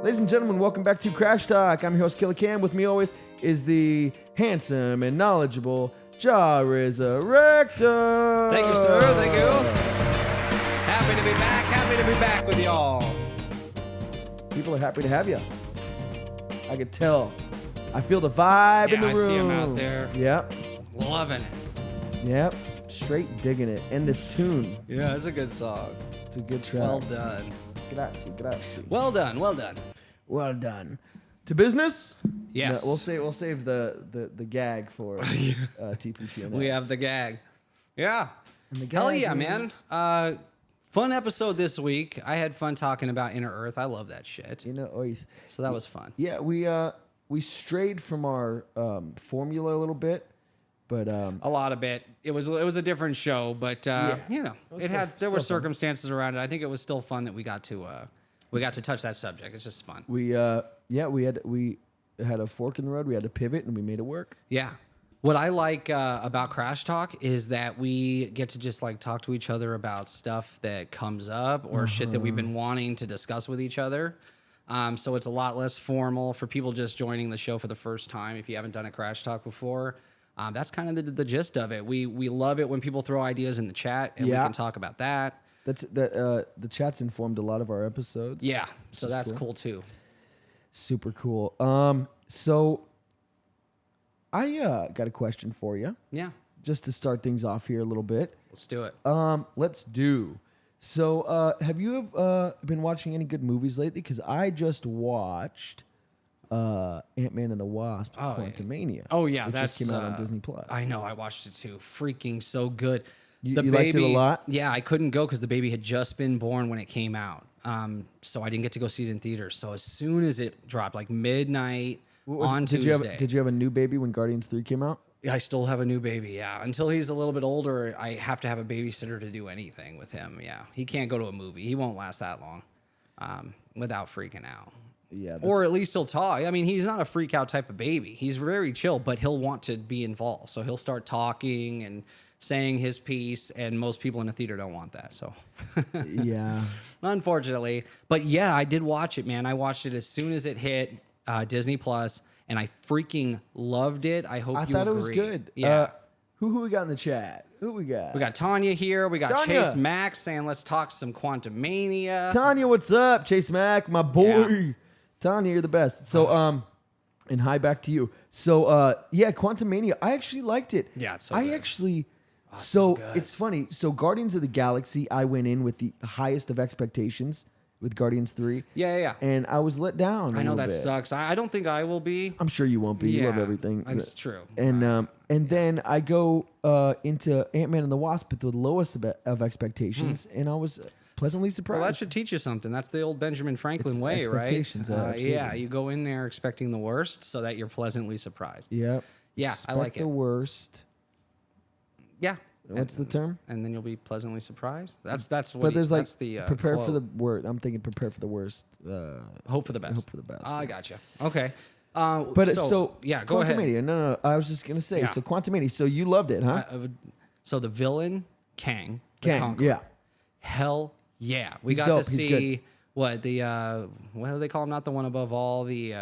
Ladies and gentlemen, welcome back to Crash Talk. I'm your host, Killer Cam. With me always is the handsome and knowledgeable Jaw Resurrector. Thank you, sir. Thank you. Happy to be back. Happy to be back with y'all. People are happy to have you. I could tell. I feel the vibe in the room. I see him out there. Yep. Loving it. Yep. Straight digging it. And this tune. Yeah, it's a good song. It's a good track. Well done. Grazie, grazie. Well done. Well done. Well done. To business? Yes. No, we'll save the gag for TPTNS. We have the gag. Yeah. And the gag Hell yeah, is- man. Fun episode this week. I had fun talking about Inner Earth. I love that shit. You know, So that was fun. yeah, we strayed from our formula a little bit, but A lot of it. It was a different show, but you know, there were circumstances around it. I think it was still fun that we got to touch that subject. It's just fun. we had a fork in the road. We had to pivot, and we made it work. Yeah. What I like about Crash Talk is that we get to just like talk to each other about stuff that comes up or shit that we've been wanting to discuss with each other. So it's a lot less formal for people just joining the show for the first time. If you haven't done a Crash Talk before, that's kind of the gist of it. We love it when people throw ideas in the chat and we can talk about that. That's the chat's informed a lot of our episodes. Yeah. So that's cool too. Super cool. So I got a question for you. Yeah. Just to start things off here a little bit. Let's do it. Let's do. So, have you been watching any good movies lately? Because I just watched Ant-Man and the Wasp: Quantumania. Oh yeah, which just came out on Disney Plus. I know, I watched it too. Freaking so good. You liked it a lot? Yeah, I couldn't go because the baby had just been born when it came out. So I didn't get to go see it in theaters. So as soon as it dropped, like midnight on Tuesday. Did you have a new baby when Guardians 3 came out? I still have a new baby, yeah. Until he's a little bit older, I have to have a babysitter to do anything with him, yeah. He can't go to a movie. He won't last that long without freaking out. Yeah. Or at least he'll talk. I mean, he's not a freak out type of baby. He's very chill, but he'll want to be involved. So he'll start talking and saying his piece, and most people in the theater don't want that. So, yeah. Unfortunately. But yeah, I did watch it, man. I watched it as soon as it hit Disney Plus, and I freaking loved it. I hope you agree. I thought it was good. Yeah. Who we got in the chat? Who we got? We got Tanya here. We got Tanya. Chase Max saying, let's talk some Quantumania. Tanya, what's up? Chase Mack, my boy. Yeah. Tanya, you're the best. So, and hi back to you. So, yeah, Quantumania. I actually liked it. Yeah, it's so I good. actually. so So good. it's funny. So Guardians of the Galaxy, I went in with the highest of expectations with Guardians 3. Yeah. And I was let down. I know that bit. sucks. I don't think I will be. I'm sure you won't be. You love Yeah, everything. That's true. And then I go into Ant-Man and the Wasp with the lowest of expectations, and I was pleasantly surprised. Well, that should teach you something. That's the old Benjamin Franklin It's way, right? expectations, absolutely. Yeah, you go in there expecting the worst so that you're pleasantly surprised. Yep. Yeah, Expect I like the it. worst. Yeah. What's the term? And then you'll be pleasantly surprised. That's what. But there's like that's the prepare for quote. the worst. I'm thinking prepare for the worst. Hope for the best. Hope for the best. I gotcha. Okay. But so yeah, go ahead. Quantumania. No. I was just gonna say. Yeah. So Quantumania. So you loved it, huh? So the villain, Kang. the Kang. Conqueror. Yeah. Hell yeah. We He's got dope. to He's see what the what do they call him? Not the one above all. The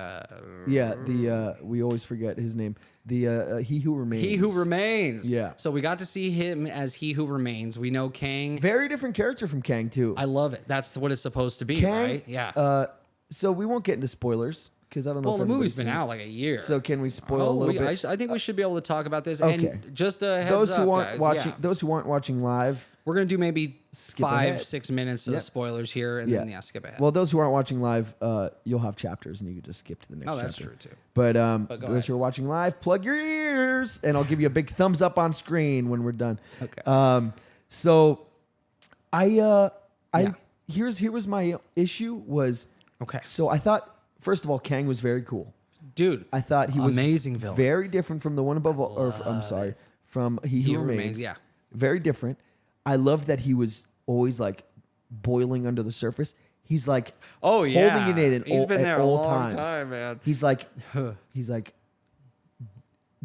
Yeah. The we always forget his name. The He Who Remains. He Who Remains. Yeah. So we got to see him as He Who Remains. We know Kang. Very different character from Kang too. I love it. That's what it's supposed to be, Kang. right? Yeah. So we won't get into spoilers because I don't know. Well, if the movie's everybody's been seen it. out like a year. So can we spoil a little bit? I think we should be able to talk about this. Okay. And just a heads Those up, who aren't guys, watching, yeah. those who aren't watching live. We're gonna do maybe Skip ahead. 5-6 minutes of Yep. spoilers here, and then skip ahead. Well, those who aren't watching live, you'll have chapters, and you can just skip to the next. Oh, that's chapter. true, too. But go those ahead. who are watching live, plug your ears, and I'll give you a big thumbs up on screen when we're done. Okay. So, here was my issue was. Okay. So I thought, first of all, Kang was very cool. Dude, I thought he was amazing villain. very different from the one above all. Or I'm sorry, from He Who Remains. Yeah. Very different. I loved that he was always like boiling under the surface. He's like holding it in He's been there at a all long times. time, man. He's like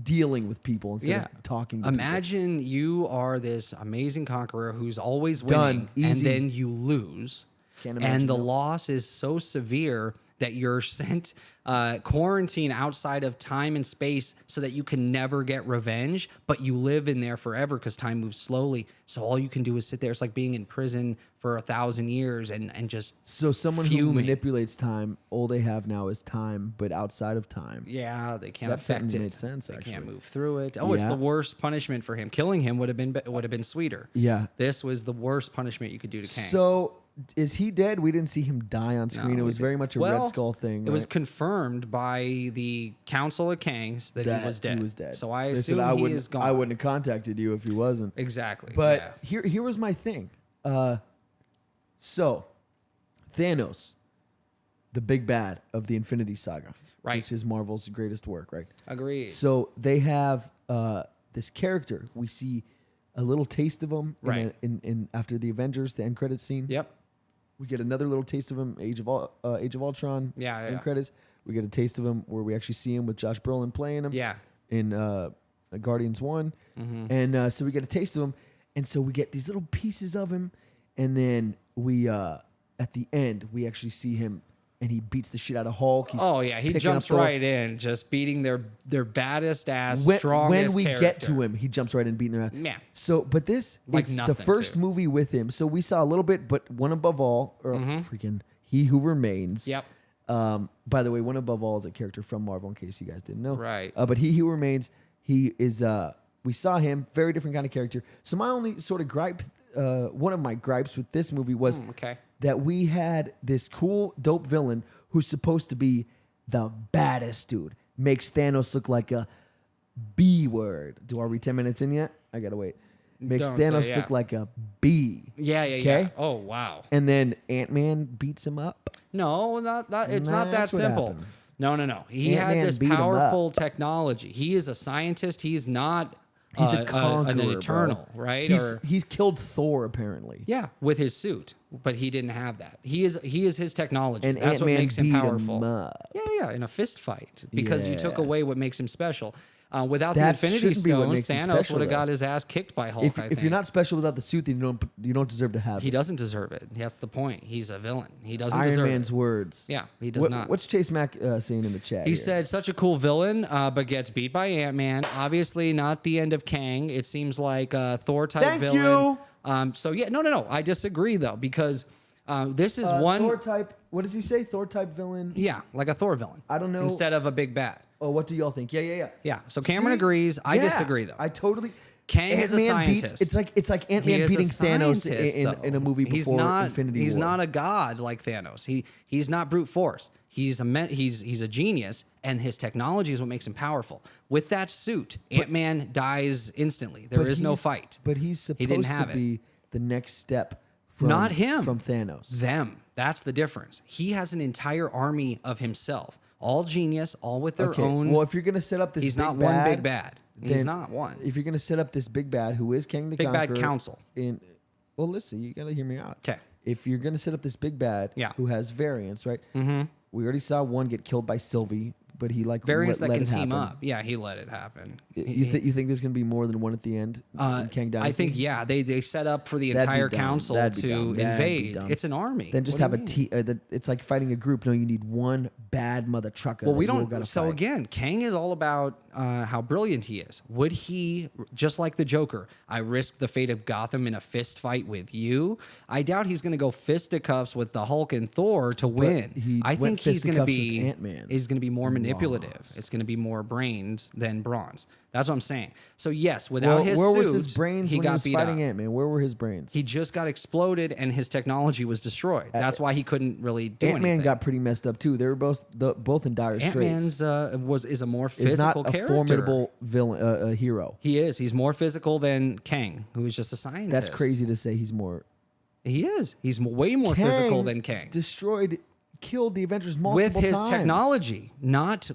dealing with people instead of talking to Imagine you are this amazing conqueror who's always Done. winning, and Easy. then you lose. Can't imagine And the that. loss is so severe that you're sent quarantine outside of time and space so that you can never get revenge, but you live in there forever because time moves slowly. So all you can do is sit there. It's like being in prison for 1,000 years and just So someone who fuming. manipulates time, all they have now is time, but outside of time. Yeah, they can't That affect sentence it. made sense, They actually. can't move through it. Oh, it's Yeah. the worst punishment for him. Killing him would have been sweeter. Yeah. This was the worst punishment you could do to Kang. So is he dead? We didn't see him die on screen. No, It was we very much a Red Skull thing. It was right? confirmed by the Council of Kangs that he was dead. He was dead. So I They said, assume he wouldn't- is gone. I wouldn't have contacted you if he wasn't. Exactly. But yeah. here was my thing. So Thanos, the big bad of the Infinity Saga, Right. which is Marvel's greatest work, right? Agreed. So they have this character. We see a little taste of him Right. in after the Avengers, the end credits scene. Yep. We get another little taste of him, Age of Ultron. Yeah, end yeah. credits. We get a taste of him where we actually see him with Josh Brolin playing him. Yeah. In Guardians 1. And so we get a taste of him. And so we get these little pieces of him. And then we, at the end, we actually see him and he beats the shit out of Hulk. He's Oh yeah, he picking jumps up Thor. right in, just beating their baddest ass, When strongest we character. get to him, he jumps right in beating their ass. Yeah. So, but this, Like it's the nothing, first too. movie with him. So we saw a little bit, but One Above All, or freaking He Who Remains. Yep. By the way, One Above All is a character from Marvel, in case you guys didn't know. Right. But He Who Remains, he is. We saw him, very different kind of character. So my only sort of gripe, one of my gripes with this movie was Okay. that we had this cool, dope villain who's supposed to be the baddest dude. Makes Thanos look like a B word. Do I read 10 minutes in yet? I gotta wait. Makes Don't say, Thanos yeah. look like a B. Yeah, yeah, yeah. Okay? Oh wow. And then Ant-Man beats him up. No, not it's not that That's what simple. happened. No. He had Ant-Man this beat him powerful technology. He is a scientist. He's not He's a an conqueror, eternal, bro. right? He's killed Thor, apparently. Yeah, with his suit, but he didn't have that. He is his technology. And That's Ant-Man what makes him beat powerful. him up. Yeah, in a fist fight because you took Yeah. away what makes him special. Without That the Infinity shouldn't be what Stones, makes him Thanos special, would have though. got his ass kicked by Hulk. I If think. you're not special without the suit, then you don't deserve to have he it. doesn't deserve it. That's the point. He's a villain. He doesn't Iron deserve Man's it. words. Yeah, he does not. What's Chase Mack saying in the chat? He here? said, such a cool villain, but gets beat by Ant-Man. Obviously, not the end of Kang. It seems like a Thor-type Thank villain. you. So, yeah, no. I disagree, though, because this is one... Thor type. What does he say? Thor type villain. Yeah, like a Thor villain. I don't know. Instead of a big bad. Oh, what do y'all think? Yeah. Yeah, so Cameron See? agrees. I Yeah, disagree, though. I totally. Kang is a Ant-Man beats- scientist. It's like He Ant-Man is beating a Thanos scientist, in a movie he's before not, Infinity He's War. not a god like Thanos. He's not brute force. He's a genius, and his technology is what makes him powerful. With that suit, Ant-Man dies instantly. There But is no he's- fight. But he's supposed didn't to have it. be the next step. From, Not him. From Thanos. Them. That's the difference. He has an entire army of himself. All genius, all with their Okay. own. Well, if you're gonna set up this, he's big not bad, one big bad. He's then not one. If you're gonna set up this big bad who is Kang the Big bad Conqueror, council. Well, listen, you gotta hear me out. 'Kay. If you're gonna set up this big bad, Yeah. who has variants, right? Mm-hmm. We already saw one get killed by Sylvie, but he like Variants let that can it team happen. up. Yeah, he let it happen. You think there's gonna be more than one at the end in Kang Dynasty? I think they set up for the That'd be entire dumb. council That'd be to dumb. That'd be invade. dumb. It's an army. Then just What have do you mean? it's like fighting a group. No, you need one bad mother trucker. Well, we that you all don't. gotta So fight. again, Kang is all about how brilliant he is. Would he, just like the Joker, I risk the fate of Gotham in a fist fight with you? I doubt he's going to go fisticuffs with the Hulk and Thor to win. he I went think he's going to fisticuffs with be Ant-Man. He's going to be more manipulative. Lost. It's going to be more brains than bronze. That's what I'm saying. So yes, without his where suit, was his brains he when got he was beat fighting up. Ant-Man? Where were his brains? He just got exploded and his technology was destroyed. That's why he couldn't really do Ant-Man anything. got pretty messed up too. They were both in dire straits. Ant-Man's is a more Is physical not a character. formidable villain, a hero. He is. He's more physical than Kang, who is just a scientist. That's crazy to say. He's more. He is. He's way more physical than Kang. Killed the Avengers With multiple his times. technology, not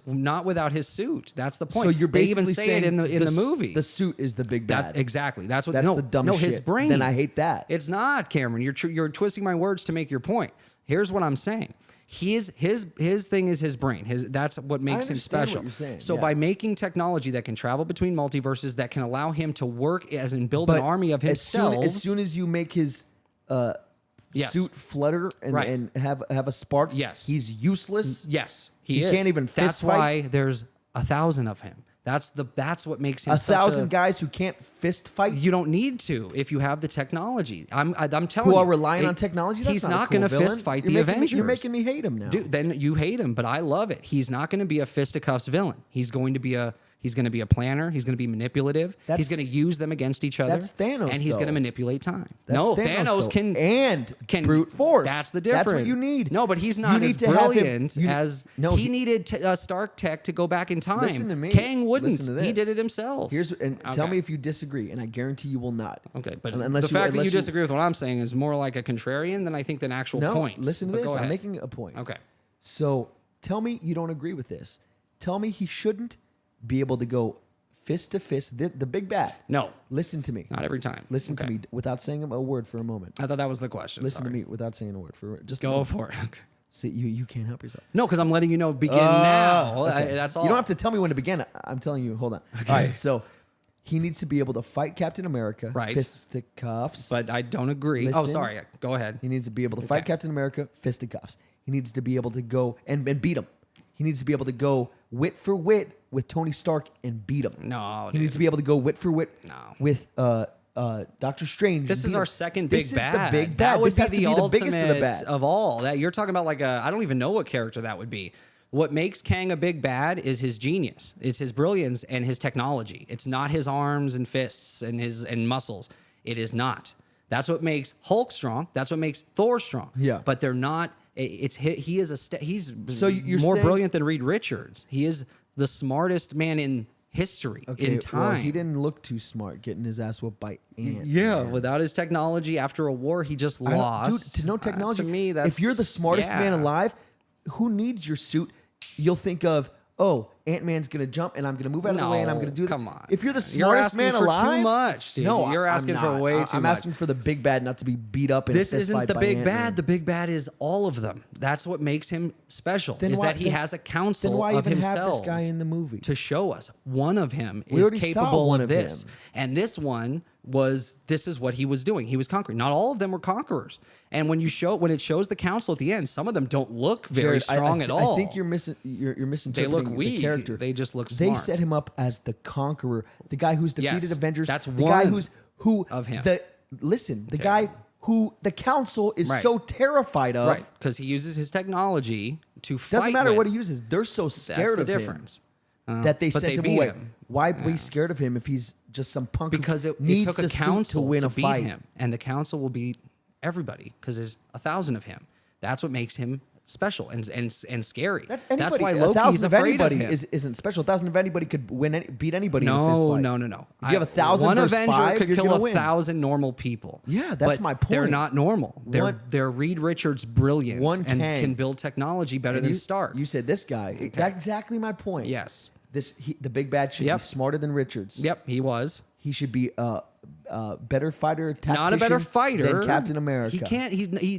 without his suit. That's the point. So you're they basically even say saying it in the s- movie. The suit is the big bad. Exactly. That's what. That's no, the dumbest no, his shit. brain. Then I hate that. It's not, Cameron. You're twisting my words to make your point. Here's what I'm saying. His thing is his brain. That's what makes him understand what special. you're saying, So yeah. by making technology that can travel between multiverses, that can allow him to work as and build an army of himself. As soon as you make his Yes. suit flutter and, Right. and have a spark. Yes. He's useless. Yes, He is. can't even That's fist fight? why there's 1,000 of him. That's what makes him 1,000 guys who can't fist fight. You don't need to if you have the technology. I'm telling you. Who are relying on technology? That's he's not, not going to fist fight the You're Avengers. making me hate him now. Dude, then you hate him, but I love it. He's not going to be a fisticuffs villain. He's going to be a planner. He's going to be manipulative. He's going to use them against each other. That's Thanos, and he's though. going to manipulate time. That's No, Thanos, though. can brute force. That's the difference. That's what you need. No, but he's You not need as to have him- brilliant you- as no, he he- needed Stark Tech to go back in time. Listen to me. Kang wouldn't. Listen to He this. did it himself. Tell Okay. me if you disagree, and I guarantee you will not. Okay, but Unless the fact that you unless disagree with what I'm saying is more like a contrarian than I think than actual No, points. listen to But this. go I'm ahead. making a point. Okay. So tell me you don't agree with this. Tell me he shouldn't be able to go fist to fist. The big bad. No, Listen to me. not every time. Listen to Okay. me without saying a word for a moment. I thought that was the question. Listen Sorry. to me without saying a word for just a Go moment. for it. Okay. See, you can't help yourself. No, because I'm letting you know. Begin now. Okay. That's all. You don't have to tell me when to begin. I'm telling you. Hold on. All right. So he needs to be able to fight Captain America. Right. Fisticuffs. But I don't agree. Oh, Listen. sorry. Go ahead. He needs to be able to fight Okay. Captain America. Fisticuffs. He needs to be able to go and beat him. He needs to be able to go wit for wit with Tony Stark and beat him. No, He needs to be able to go wit for wit No. with Doctor Strange. This and is beat our him. second This big is bad. the big bad. That would This be has to the be the ultimate biggest of the bad. of all. That you're talking about like I don't even know what character that would be. What makes Kang a big bad is his genius. It's his brilliance and his technology. It's not his arms and fists and muscles. It is not. That's what makes Hulk strong. That's what makes Thor strong. Yeah. But they're not. He's So you're more saying- brilliant than Reed Richards. He is the smartest man in history, in time. Well, he didn't look too smart getting his ass whooped by Ant. Yeah, Man. without his technology, after a war, he just I don't- lost. Dude, to no technology. To me, that's if you're the smartest man alive, who needs your suit? You'll think of, oh, Ant-Man's gonna jump and I'm gonna move out of the way and I'm gonna do this. Come on. If you're the You're smartest asking man for alive, too much, dude. No, You're I'm asking for not. way too I'm much. asking for the big bad not to be beat up. In This a fist isn't fight the by big Ant-Man. bad. The big bad is all of them. That's what makes him special. Then is why- that he then- has a Then council why of even have himself this guy in the movie? to show us one of him We is already saw capable one of of this, him. and this one this is what he was doing. He was conquering. Not all of them were conquerors. And when it shows the council at the end, some of them don't look very Jared, strong at all. I think you're misinterpreting They look the weak. character. They just look They smart. set him up as the conqueror, the guy who's defeated Yes, Avengers. that's the guy one who of him. The guy who the council is Right. so terrified of. Right, because he uses his technology to fight. Doesn't matter with. what he uses. They're so That's scared the of difference. him that they but sent they him beat away. him. Why be scared of him if he's just some punk? who Because it needs took a the suit council to win a beat fight. him, and the council will beat everybody because there's 1,000 of him. That's what makes him special and scary. That's why Loki's 1,000 of afraid of anybody him. isn't special. 1,000 of anybody could beat anybody in a fist No, fight. no. If you have 1,000 one versus Avenger 5, could you're kill gonna win. 1,000 normal people. Yeah, that's but my They're point. not normal. They're Reed Richards brilliant One and Kang. can build technology better than Stark. You said this guy. That's exactly my point. Yes. The big bad should Yep. be smarter than Richards. Yep, he was. He should be a better fighter, tactician Not a better fighter than Captain America. He can't.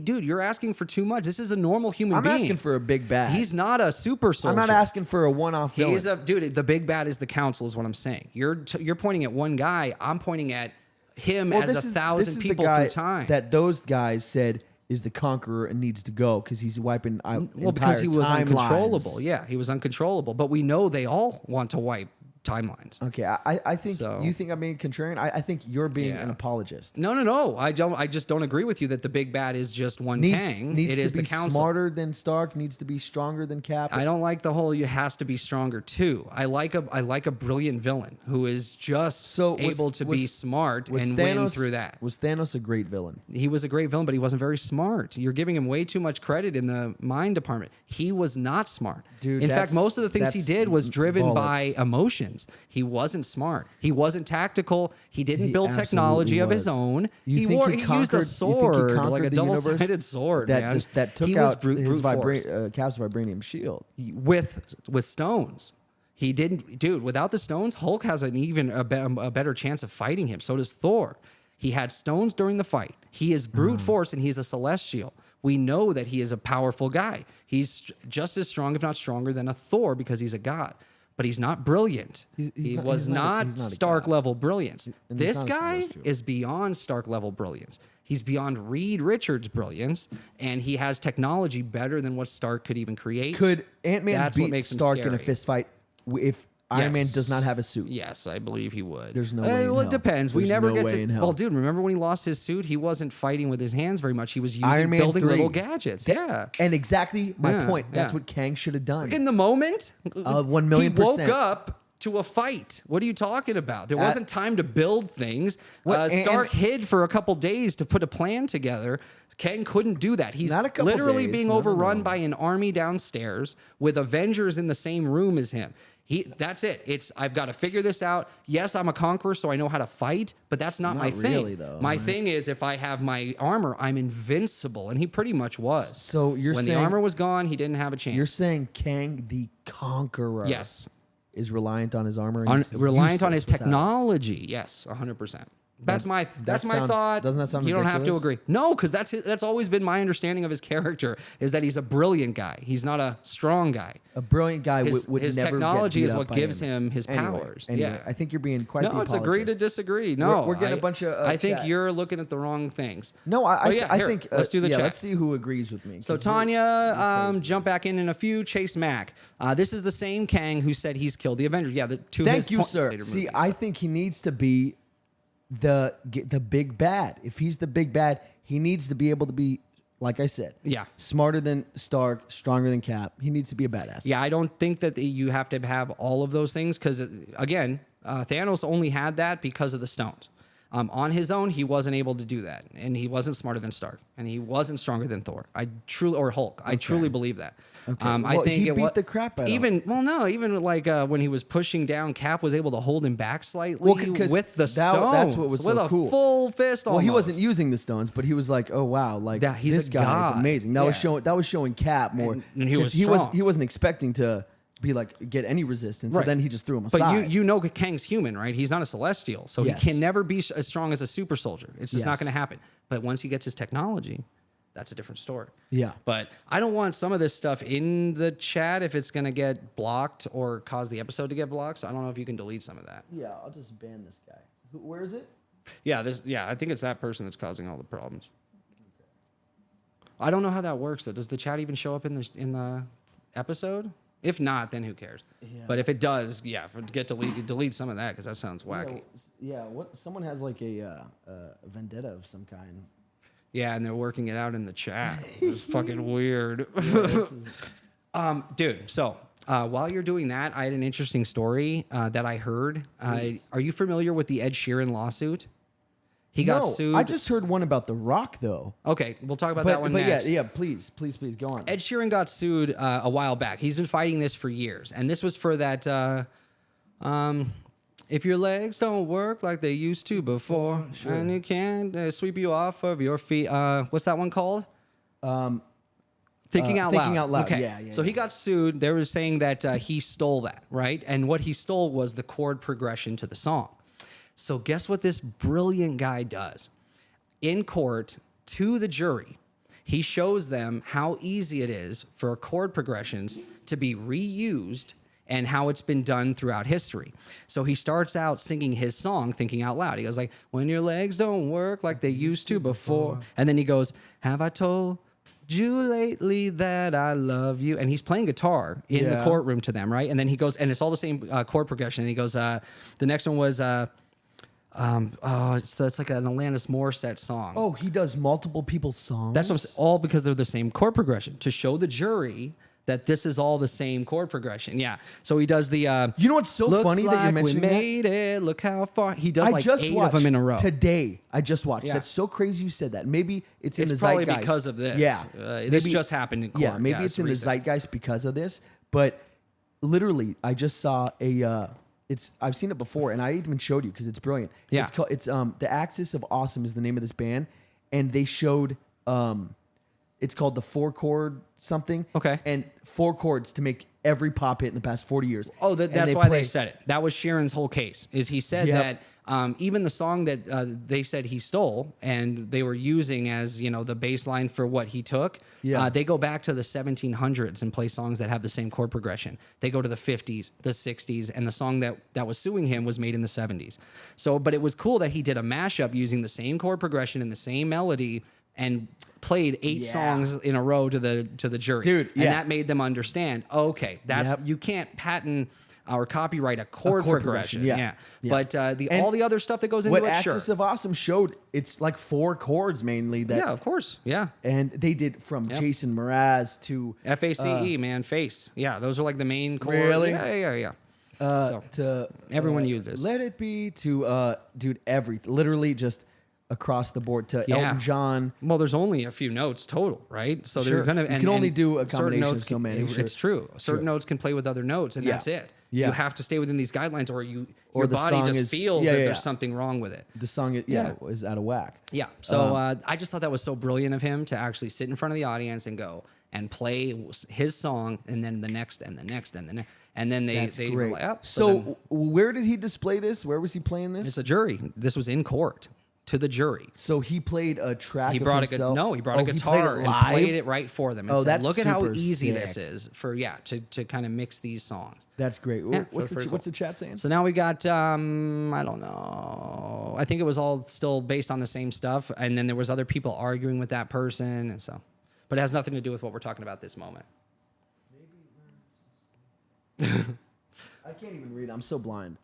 Dude, you're asking for too much. This is a normal human I'm being. asking for a big bad. He's not a super soldier. I'm not asking for a one-off villain. He's a dude. The big bad is the council, is what I'm saying. You're pointing at one guy. I'm pointing at him as this is 1,000 the people guy through time. that those guys said is the conqueror and needs to go because he's wiping out because he was timelines. uncontrollable. Yeah, he was uncontrollable. But we know they all want to wipe timelines. Okay, I think So- you think I'm being contrarian. I think you're being Yeah. an apologist. No. I just don't agree with you that the big bad is just one Kang. Needs It to is be the council. smarter than Stark. Needs to be stronger than Cap. I don't like the whole you has to be stronger too. I like a brilliant villain who is just able to be smart and win through that. Was Thanos a great villain? He was a great villain, but he wasn't very smart. You're giving him way too much credit in the mind department. He was not smart. Dude, in fact, that's- most of the things he that's did was driven by bollocks. emotions. He wasn't smart. He wasn't tactical. He didn't He build technology of his absolutely was. own. You He think wore. he He used conquered- a you think he sword, like conquered a the universe? double-sided sword, man. That took he was out brute his force. Cap's vibranium shield. with stones. He didn't, dude. Without the stones, Hulk has a better chance of fighting him. So does Thor. He had stones during the fight. He is brute force and he's a celestial. We know that he is a powerful guy. He's just as strong, if not stronger, than a Thor because he's a god. But he's not brilliant. He's was not he's not a Stark god. level brilliance. And he's This not a guy celestial. is beyond Stark level brilliance. He's beyond Reed Richards' brilliance, and he has technology better than what Stark could even create. Could Ant-Man That's what beat makes him Stark in a scary. fist fight if Iron Man does not have a suit? Yes, I believe he would. There's no way in Well, hell. it depends. There's we never no get way to. in hell. Well, dude, remember when he lost his suit? He wasn't fighting with his hands very much. He was using Iron Man building 3. little gadgets. Yeah. And exactly my Yeah, point. That's yeah. what Kang should have done. In the moment, 1,000,000%. He woke up to a fight. What are you talking about? There wasn't time to build things. Stark hid for a couple days to put a plan together. Kang couldn't do that. He's Not a couple literally days. being No. overrun by an army downstairs with Avengers in the same room as him. That's it. I've got to figure this out. Yes, I'm a conqueror, so I know how to fight, but that's not my thing. really, though, my right? thing is if I have my armor, I'm invincible, and he pretty much was. So you're when saying the armor was gone, he didn't have a chance. you're saying Kang the Conqueror Yes. is reliant on his armor? And he's Reliant on useless his without it. technology. Yes, 100%. That's my sounds- thought. doesn't that sound You don't have to ridiculous? agree. No, because that's always been my understanding of his character is that he's a brilliant guy. He's not a strong guy. A brilliant guy would His never technology get is beat what up by gives him. him his powers. Anyway, Yeah. I think you're being quite the No, it's agree to apologist. disagree. No, We're getting a bunch of, I think chat. you're looking at the wrong things. No, Oh, I yeah, here, think let's do the chat. Let's see who agrees with me. So 'cause you're Tanya, crazy. jump back in a few. Chase Mack. This is the same Kang who said he's killed the Avengers. Yeah, Thank you, sir. See, I think he needs to be the big bad. If he's the big bad, he needs to be able to be, like I said, smarter than Stark, stronger than Cap. He needs to be a badass. Yeah, I don't think that you have to have all of those things because, again, Thanos only had that because of the stones. On his own, he wasn't able to do that, and he wasn't smarter than Stark, and he wasn't stronger than Thor. Or Hulk. I truly believe that. Okay. I think he beat the crap out of him. Even like when he was pushing down, Cap was able to hold him back slightly Well, 'cause with the stones. that's what was with so a cool. full fist. Well, he almost. wasn't using the stones, but he was like, "Oh wow, like Yeah, he's this a guy god. is amazing." That was showing Cap more. And he 'cause was strong. he wasn't expecting to be like get any resistance. So Right. then he just threw him aside. But you know Kang's human, right? He's not a celestial, so Yes. he can never be as strong as a super soldier. It's just not Yes. going to happen. But once he gets his technology, that's a different story. Yeah. But I don't want some of this stuff in the chat if it's going to get blocked or cause the episode to get blocked. So I don't know if you can delete some of that. Yeah, I'll just ban this guy. Where is it? Yeah, I think it's that person that's causing all the problems. I don't know how that works though. Does the chat even show up in the episode? If not, then who cares? Yeah. But if it does, delete some of that because that sounds wacky. Yeah, what? Someone has like a vendetta of some kind. Yeah, and they're working it out in the chat. It's fucking weird. Dude, so while you're doing that, I had an interesting story that I heard. Are you familiar with the Ed Sheeran lawsuit? He got sued. I just heard one about The Rock though. Okay, we'll talk about that one next. yeah, please, go on. Ed Sheeran got sued a while back. He's been fighting this for years, and this was for that. If your legs don't work like they used to before, and you can't sweep you off of your feet. What's that one called? Thinking Out Loud. Thinking Out Loud. Okay. Yeah. So he got sued. They were saying that he stole that, right? And what he stole was the chord progression to the song. So guess what this brilliant guy does? In court, to the jury, he shows them how easy it is for chord progressions to be reused and how it's been done throughout history. So he starts out singing his song, Thinking Out Loud. He goes like, when your legs don't work like they used to before. And then he goes, have I told you lately that I love you? And he's playing guitar in the courtroom to them, right? And then he goes, and it's all the same chord progression. And he goes, the next one was, it's like an Alanis Morissette song. Oh, he does multiple people's songs. That's what all because they're the same chord progression to show the jury that this is all the same chord progression. Yeah. So he does the. You know what's so funny that you're mentioning we made it. Look how far he does. Like just 8 watched of them in a row today. I just watched. Yeah. That's so crazy you said that. Maybe it's in the probably zeitgeist because of this. Yeah, this just happened in court. Yeah, maybe it's in the zeitgeist because of this. But literally, I just saw a. I've seen it before, and I even showed you because it's brilliant. Yeah. It's The Axis of Awesome is the name of this band, and they showed it's called the 4 chord something. Okay. And 4 chords to make every pop hit in the past 40 years. Oh, that's why they said it. That was Sheeran's whole case. Is he said that even the song that they said he stole and they were using as the bass line for what he took. Yeah. They go back to the 1700s and play songs that have the same chord progression. They go to the 50s, the 60s, and the song that was suing him was made in the 70s. So, but it was cool that he did a mashup using the same chord progression and the same melody and played 8 songs in a row to the jury. Dude, and that made them understand, okay, that's you can't patent or copyright a chord progression. Yeah. But all the other stuff that goes into what it, Axis of Awesome showed, it's like 4 chords mainly. That, yeah, of course. Yeah. And they did from Jason Mraz to FACE, man, face. Yeah, those are like the main chords. Really? Yeah. To everyone uses. Let It Be to dude, literally just across the board to Elton John. Well, there's only a few notes total, right? So they're gonna you can only do a certain combination notes of so many. It's true. Certain notes can play with other notes, and that's it. Yeah. You have to stay within these guidelines, or your the body song just feels that there's something wrong with it. The song is out of whack. Yeah. So I just thought that was so brilliant of him to actually sit in front of the audience and go and play his song, and then the next, and the next, and the next. And then they great. were like, oh, so where did he display this? Where was he playing this? It's a jury. This was in court to the jury. So he played a track. He brought himself? he brought a guitar and played it right for them. And said, that's look at how super easy sick. this is for to kind of mix these songs. That's great. Yeah, what's pretty the chat saying? So now we got I don't know. I think it was all still based on the same stuff, and then there was other people arguing with that person, and so, but it has nothing to do with what we're talking about this moment. I can't even read. I'm so blind.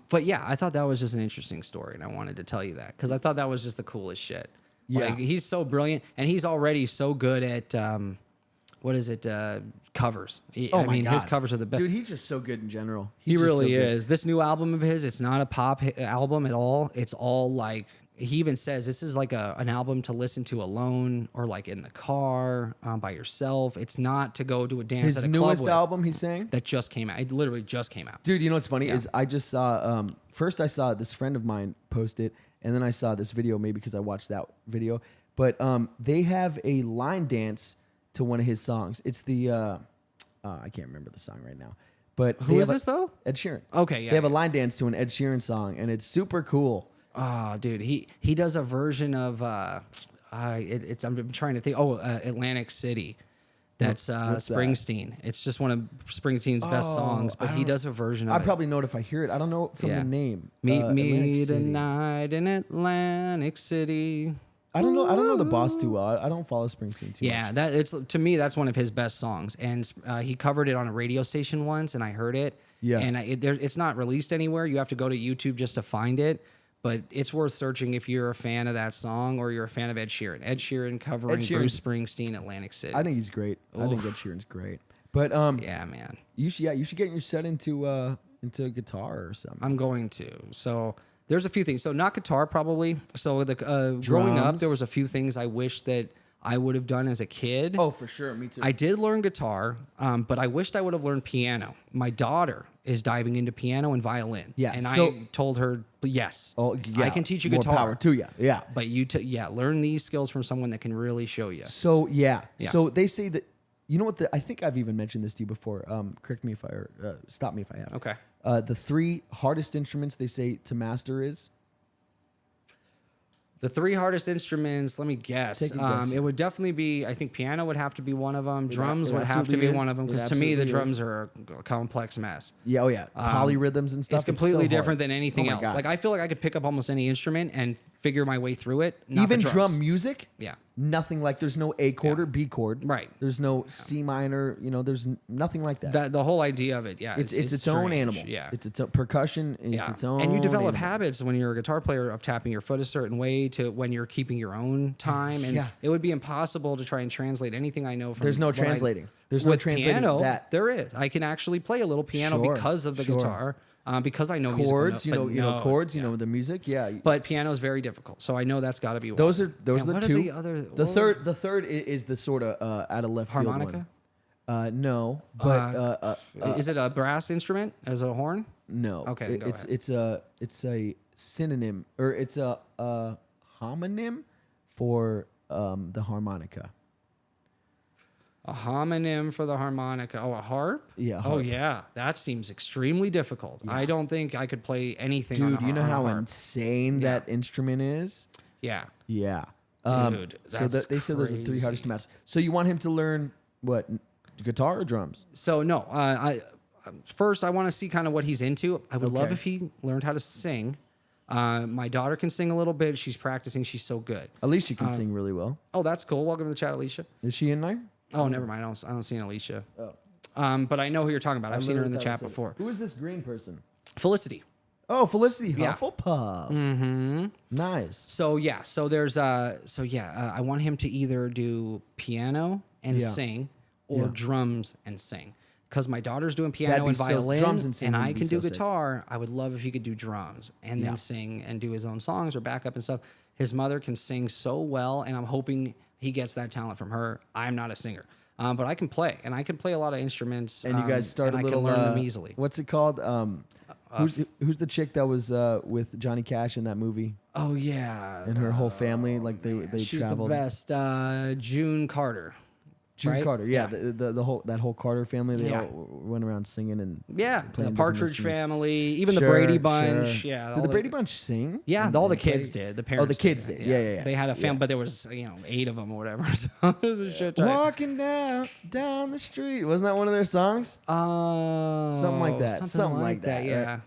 But yeah, I thought that was just an interesting story, and I wanted to tell you that because I thought that was just the coolest shit. Yeah. Like, he's so brilliant, and he's already so good at covers. I mean, his covers are the best. Dude, he's just so good in general. He really is. This new album of his, it's not a pop album at all. It's all like, he even says this is like an album to listen to alone or like in the car by yourself. It's not to go to a dance at a club with. His newest album, he's saying? That just came out. It literally just came out. Dude, you know what's funny is I just saw, first I saw this friend of mine post it, and then I saw this video maybe because I watched that video. But they have a line dance to one of his songs. It's the, I can't remember the song right now. But who is this though? Ed Sheeran. Okay, yeah. They have a line dance to an Ed Sheeran song, and it's super cool. Oh, dude, he does a version of I'm trying to think. Atlantic City. That's Springsteen. That? It's just one of Springsteen's best songs, but he does a version of it. I probably know it if I hear it. I don't know it from the name. Meet me tonight in Atlantic City. I don't know the boss too well. I don't follow Springsteen too much. Yeah, to me that's one of his best songs, and he covered it on a radio station once, and I heard it. Yeah, and it's not released anywhere. You have to go to YouTube just to find it. But it's worth searching if you're a fan of that song or you're a fan of Ed Sheeran. Ed Sheeran covering Bruce Springsteen, Atlantic City. I think he's great. Oof. I think Ed Sheeran's great. But yeah, man, you should get your set into guitar or something. I'm going to. So there's a few things. So not guitar probably. So growing up, there was a few things I wish that I would have done as a kid. Oh, for sure. Me too. I did learn guitar, but I wished I would have learned piano. My daughter is diving into piano and violin. Yeah. And I told her, yes, I can teach you guitar. More power to you. Yeah. But learn these skills from someone that can really show you. So, yeah. So they say that, you know what, I think I've even mentioned this to you before. Correct me if stop me if I have. Okay. The 3 hardest instruments they say to master is? The 3 hardest instruments, let me guess. It would definitely be, I think piano would have to be one of them. Drums would have to be one of them. Because to me, the drums are a complex mess. Yeah, oh yeah. Polyrhythms and stuff. It's completely different than anything else. God. Like, I feel like I could pick up almost any instrument and figure my way through it. Even drum music? Yeah. Nothing like, there's no A chord or B chord. Right. There's no C minor, there's nothing like that. The whole idea of it, it's its own animal. Yeah. It's its own percussion, its own and you develop animal. habits when you're a guitar player of tapping your foot a certain way to when you're keeping your own time. And it would be impossible to try and translate anything I know from. There's no translating. There's no translating piano, that. There is. I can actually play a little piano because of the guitar. Because I know chords, musical notes, chords, the music, But piano is very difficult, so I know that's got to be one. Those are the what two. Are the other? The third is the sort of out of left field harmonica. No, but is it a brass instrument? Is it a horn? No. Okay, it's a synonym, or it's a homonym for the harmonica. A homonym for the harmonica. Oh, a harp? Yeah, Oh, harp. yeah. That seems extremely difficult. I don't think I could play anything on Dude, a, you know on a how harp. insane that instrument is? Yeah. Yeah. Dude, so that's they said those are the 3 hardest crazy. to master. So you want him to learn what, guitar or drums? So, no. First, I want to see kind of what he's into. I would love Okay. if he learned how to sing. My daughter can sing a little bit. She's practicing. She's so good. Alicia can sing really well. Oh, that's cool. Welcome to the chat, Alicia. Is she in there? Oh, never mind. I don't see an Alicia. Oh. But I know who you're talking about. I've seen her in the Literally chat thought I said it. before. Who is this green person? Felicity. Oh, Felicity Yeah. Hufflepuff. Mm-hmm. Nice. So yeah, so there's I want him to either do piano and Yeah. sing or Yeah. drums and sing. Because my daughter's doing piano be and so- violin, drums and singing and I would be can do so sick. guitar. I would love if he could do drums and then sing and do his own songs or backup and stuff. His mother can sing so well, and I'm hoping he gets that talent from her. I'm not a singer, but I can play, and I can play a lot of instruments. And you guys start and a I little. can learn them easily. What's it called? Who's the chick that was with Johnny Cash in that movie? Oh yeah, And her whole family, like they she's traveled. the best. June Carter. June right? Carter, yeah, the whole Carter family. They Yeah. all went around singing and Yeah, playing the different Partridge instruments. Family, even the Sure, Brady Bunch. sure. Yeah, Did all the Brady Bunch sing? Yeah, And- all the and play? kids did. The parents. kids did. Yeah. They had a family, but there was 8 of them or whatever. So it was a shit ton. Walking down the street. Wasn't that one of their songs? Something like that. Something like that, Yeah.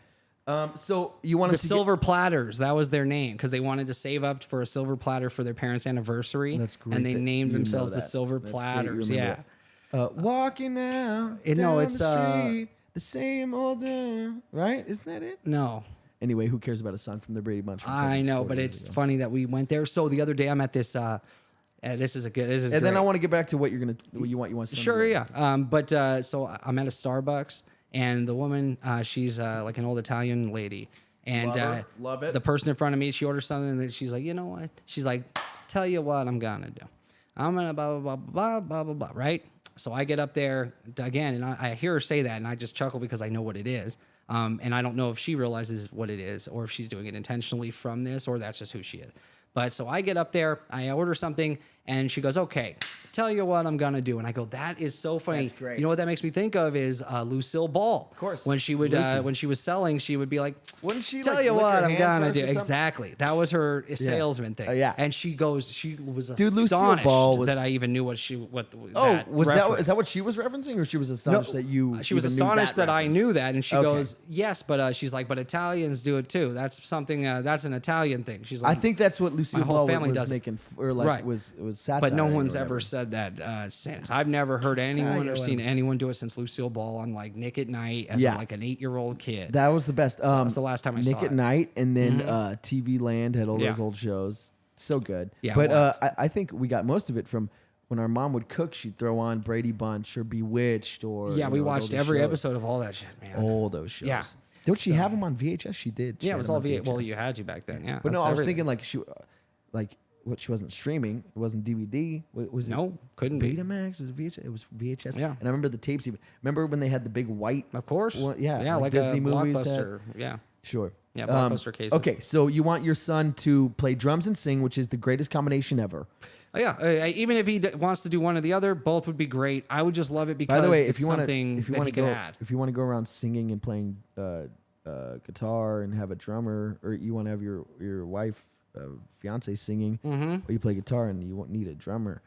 right? So you want The to get, Silver Platters, that was their name because they wanted to save up for a silver platter for their parents' anniversary. That's great. And they that named you know themselves the that. Silver That's great you Platters. remember Yeah. that. Walking out No, down it's, the street, the same old right? Isn't that it? No. Anyway, who cares about a song from the Brady Bunch? From I know, 40 but years it's ago? funny that we went there. So the other day I'm at this. This is And great. then I want to get back to what you want. Sure, yeah. So I'm at a Starbucks, and the woman, she's like an old Italian lady, and Love her. Love it. the person in front of me, she orders something, and then she's like, you know what? She's like, tell you what I'm gonna do. I'm gonna blah blah blah blah blah blah blah. Right? So I get up there again, and I hear her say that, and I just chuckle because I know what it is. And I don't know if she realizes what it is, or if she's doing it intentionally from this, or that's just who she is. But so I get up there, I order something, and she goes, okay, tell you what I'm gonna do. And I go, that is so funny. That's great. You know what that makes me think of is Lucille Ball. Of course. When she would Lucy. when she was selling, she would be like, Wouldn't she, tell like, you lick what her I'm hand gonna first do. or something? Exactly. That was her salesman thing. Yeah. And she was Dude, Lucille astonished Ball was- that I even knew what Oh, that is reference. that what she was referencing, or she was astonished that you? She was even knew astonished that I reference? knew that, and she Okay. goes, "Yes, but she's like, but Italians do it too. That's something. That's an Italian thing." She's I like, think that's what Lucille whole Ball family was does it. making, or like Right. was satire. but no or one's whatever. ever said that since. I've never heard anyone or you seen what. anyone do it since Lucille Ball on like Nick at Night as Yeah. like an 8-year-old kid. That was the best. that's the last time I Nick saw at it. Mm-hmm. Night, and then TV Land had all Yeah. those old shows. So good. Yeah, it but was. I think we got most of it from when our mom would cook. She'd throw on Brady Bunch or Bewitched, or Yeah, we all watched those every shows. episode of all that shit, man. All those shows. Yeah. Don't she So- have them on VHS? She did. She yeah, it had was them all on VHS. Well, VHS. you had to back then. Yeah, But no, that's I was everything. thinking like what she wasn't streaming. It wasn't DVD. Was it? No, couldn't be. Betamax was VHS. It was VHS. Yeah. And I remember the tapes. Even remember when they had the big white. Of course. Well, yeah, yeah, like like Disney a movies had- blockbuster. Yeah. Sure. Yeah, Blockbuster cases. Okay, so you want your son to play drums and sing, which is the greatest combination ever. Oh, yeah, even if he wants to do one or the other, both would be great. I would just love it because By the way, it's if you want something to, that he can go, add. if you want to go around singing and playing guitar and have a drummer, or you want to have your wife, fiance singing, Mm-hmm. or you play guitar and you won't need a drummer.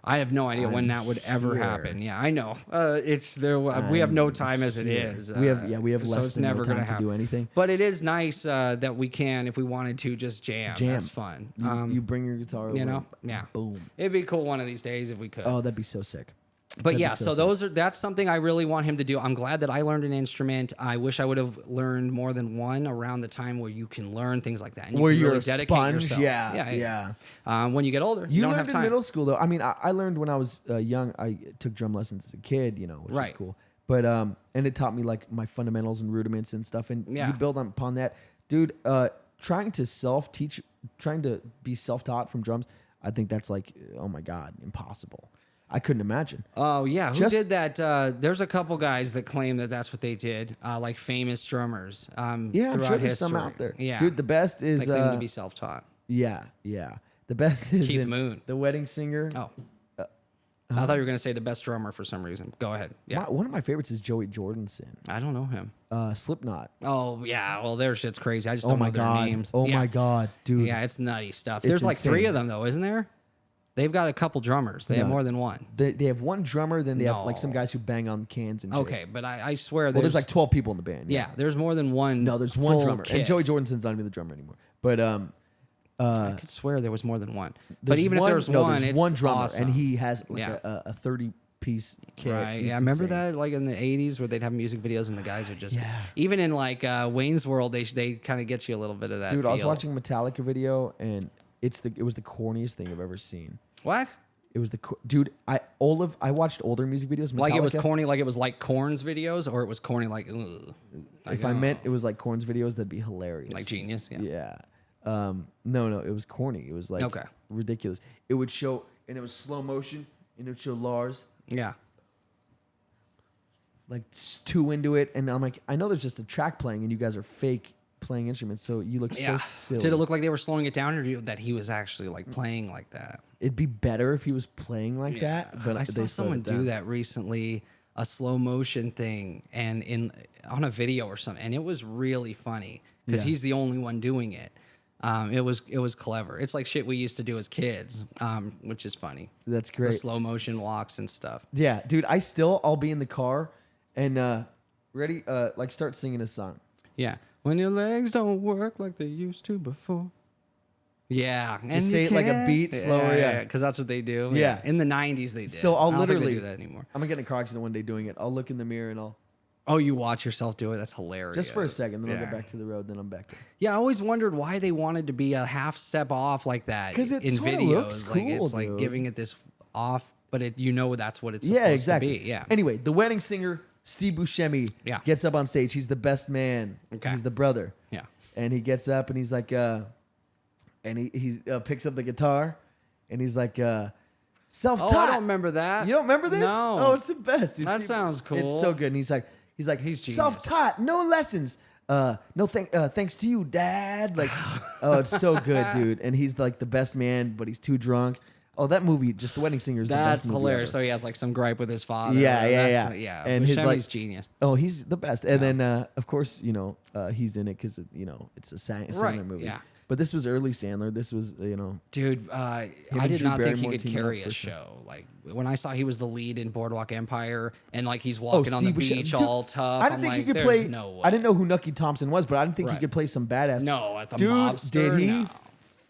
I have no idea when I'm that would ever here. happen. Yeah, I know. It's there. We have no time as it is. We have so so it's it's never time gonna to happen. do anything. But it is nice that we can, if we wanted to, just jam. That's fun. You bring your guitar over. you know, and yeah. boom. It'd be cool one of these days if we could. Oh, that'd be so sick. But That'd be yeah, so so sick. that's something I really want him to do. I'm glad that I learned an instrument. I wish I would have learned more than one around the time where you can learn things like that. And you Where can you're really a dedicate sponge, yourself. yeah. When you get older, you You don't learned have in time. middle school though. I mean, I learned when I was young. I took drum lessons as a kid, which is Right. cool. But and it taught me like my fundamentals and rudiments and stuff. And Yeah. you build upon that, dude. Trying to be self-taught from drums. I think that's like, oh my god, impossible. I couldn't imagine. Oh yeah, who Just- did that? There's a couple guys that claim that that's what they did, like famous drummers. Yeah, I'm throughout sure there's some history. out there. Yeah, Dude, the best is they claim to be self-taught. yeah. The best is Keith in Moon. The Wedding Singer. Oh, I thought you were gonna say the best drummer for some reason. Go ahead. Yeah. One of my favorites is Joey Jordison. I don't know him. Slipknot. Oh yeah, well their shit's crazy. I just Oh don't my know their god. names. Oh Yeah. my god, dude. Yeah, it's nutty stuff. It's There's like 3 insane. of them though, isn't there? They've got a couple drummers. They have more than one. They have one drummer, then they have like some No. guys who bang on cans and shit. Okay, but I swear Well, there's like 12 people in the band. yeah, there's more than one. No, there's one full drummer. kit. And Joey Jordison's not even the drummer anymore. But I could swear there was more than one. But there's even if there's one, there's it's one drummer, awesome. and he has like Yeah. a 30-piece kit. Right. It's Yeah. Remember insane. that, like in the '80s, where they'd have music videos and the guys would just. Yeah. Even in like Wayne's World, they kind of get you a little bit of that. Dude, feel. I was watching a Metallica video, and it was the corniest thing I've ever seen. What? It was dude. I watched older music videos. Metallica. Like it was corny, like it was like Korn's videos, or it was corny, like. Ugh. If I meant it was like Korn's videos, that'd be hilarious. Like Genius. Yeah. Yeah. No, it was corny. It was like Okay. ridiculous. It would show, and it was slow motion, and it would show Lars Yeah. like too into it, and I'm like, I know there's just a track playing, and you guys are fake playing instruments, so you look so silly. Did it look like they were slowing it down, or that he was actually like playing like that? It'd be better if he was playing like that, but I saw they someone do that recently, a slow motion thing, and on a video or something, and it was really funny because Yeah. he's the only one doing it. It was clever. It's like shit we used to do as kids, which is funny. That's The great. slow motion walks and stuff. Yeah, dude. I'll be in the car and ready, like start singing a song. Yeah, when your legs don't work like they used to before. Yeah, and say you it like a can't- beat slower, yeah. because that's what they do. Yeah. In the '90s they did. So I'll I don't think literally they do that anymore. I'm gonna get in a car accident one day doing it. I'll look in the mirror and I'll Oh, you watch yourself do it? That's hilarious. just for a second, then I'll Yeah. get back to the road. Then I'm back to. Yeah, I always wondered why they wanted to be a half step off like that 'Cause it in sorta videos. looks Like cool, it's like dude. giving it this off, but that's what it's supposed Yeah, exactly. to be. Yeah. Anyway, the wedding singer Steve Buscemi Yeah. gets up on stage. He's the best man. Okay. He's the brother. Yeah. And he gets up and he's like, and he picks up the guitar, and he's like, self-taught. Oh, I don't remember that. You don't remember this? No. Oh, it's the best. You That see- sounds cool. It's so good. And he's like, He's genius. self-taught, no lessons. Thanks to you, Dad. Like, oh, it's so good, dude. And he's like the best man, but he's too drunk. Oh, that movie, just The Wedding Singer, is the That's best movie hilarious. ever. So he has like some gripe with his father. Yeah. Yeah. And his, Buscemi's like- genius. Oh, he's the best. And then, of course, he's in it because it's a Sandler Right, movie. yeah. But this was early Sandler. This was, Dude, I and did Drew not think he Barrymore could teaming up carry a for sure. show. Like when I saw he was the lead in Boardwalk Empire, and like he's walking on the Steve Buscemi. beach Dude, all tough. I didn't I'm think like, he could there's play. No way. I didn't know who Nucky Thompson was, but I didn't think he Right. could play some badass. No, at the Dude, mobster. did he No.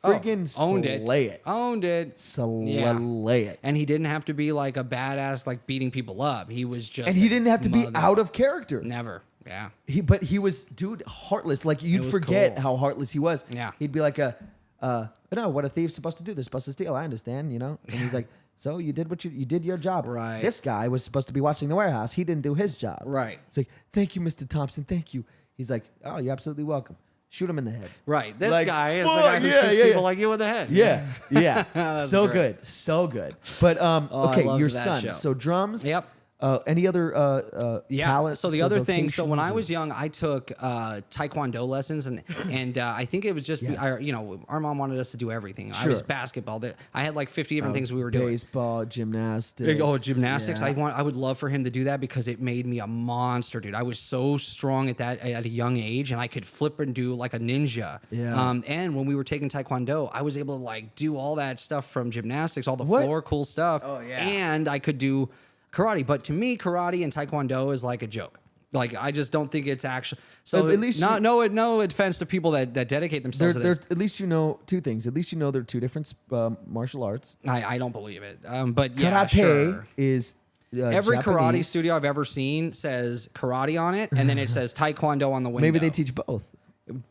freaking owned slay it? Owned it. Slay it. And he didn't have to be like a badass, like beating people up. He was just. And he a didn't have to be mother- out of character. Never. Yeah. But he was, dude, heartless. Like you'd was forget cool. how heartless he was. Yeah. He'd be like no, what a thief's supposed to do? They're supposed to steal. I understand, And he's like, so you did you did your job. Right. This guy was supposed to be watching the warehouse. He didn't do his job. Right. It's like, thank you, Mr. Thompson. Thank you. He's like, oh, you're absolutely welcome. Shoot him in the head. Right. This Like, guy is the fuck, guy who yeah, shoots yeah, people yeah. like you in the head. Yeah, yeah. That's So great. good, so good. But I okay, loved your that son. show. So drums. Yep. Any other Yeah. talent? So the other thing, so when I vocations was young, I took Taekwondo lessons, and I think it was just, Yes. our mom wanted us to do everything. I was Sure. basketball. I had like 50 different or things we were doing. baseball, gymnastics. Oh, gymnastics! Yeah. I would love for him to do that because it made me a monster, dude. I was so strong at a young age, and I could flip and do like a ninja. Yeah. And when we were taking Taekwondo, I was able to like do all that stuff from gymnastics, all the What? floor cool stuff. Oh, yeah. And I could do karate, but to me, karate and Taekwondo is like a joke. Like I just don't think it's actually. So At least no offense to people that dedicate themselves to this. At least you know two things. At least you know they're two different martial arts. I don't believe it. But yeah, Karate sure. is Every karate Japanese. studio I've ever seen says karate on it, and then it says taekwondo on the window. Maybe they teach both.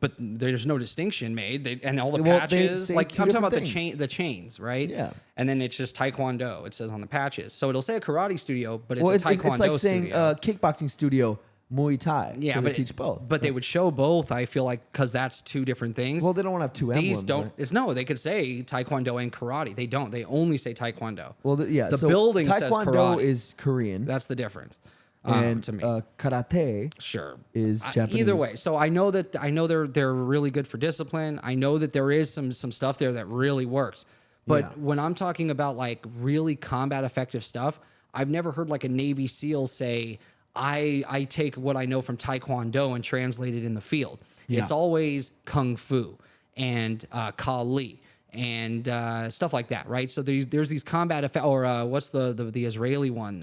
but there's no distinction made. And all the Well, they patches, say like two I'm talking about different things. the chains, right? Yeah. And then it's just taekwondo. It says on the patches, so it'll say a karate studio, but it's Well, a taekwondo it's like saying studio. kickboxing studio, Muay Thai. Yeah, so they but teach both. But they would show both. I feel like because that's two different things. Well, they don't want to have two these emblems. don't. right? It's no. They could say taekwondo and karate. They don't. They only say taekwondo. Well, the so building says Taekwondo karate. is Korean, That's the difference. and to me. karate Sure. is Japanese. Either way, so I know they're really good for discipline. I know that there is some stuff there that really works. But when I'm talking about like really combat effective stuff, I've never heard like a Navy SEAL say, I take what I know from Taekwondo and translate it in the field. Yeah. It's always Kung Fu and Kali and stuff like that, right? So there's these combat effects, or what's the Israeli one?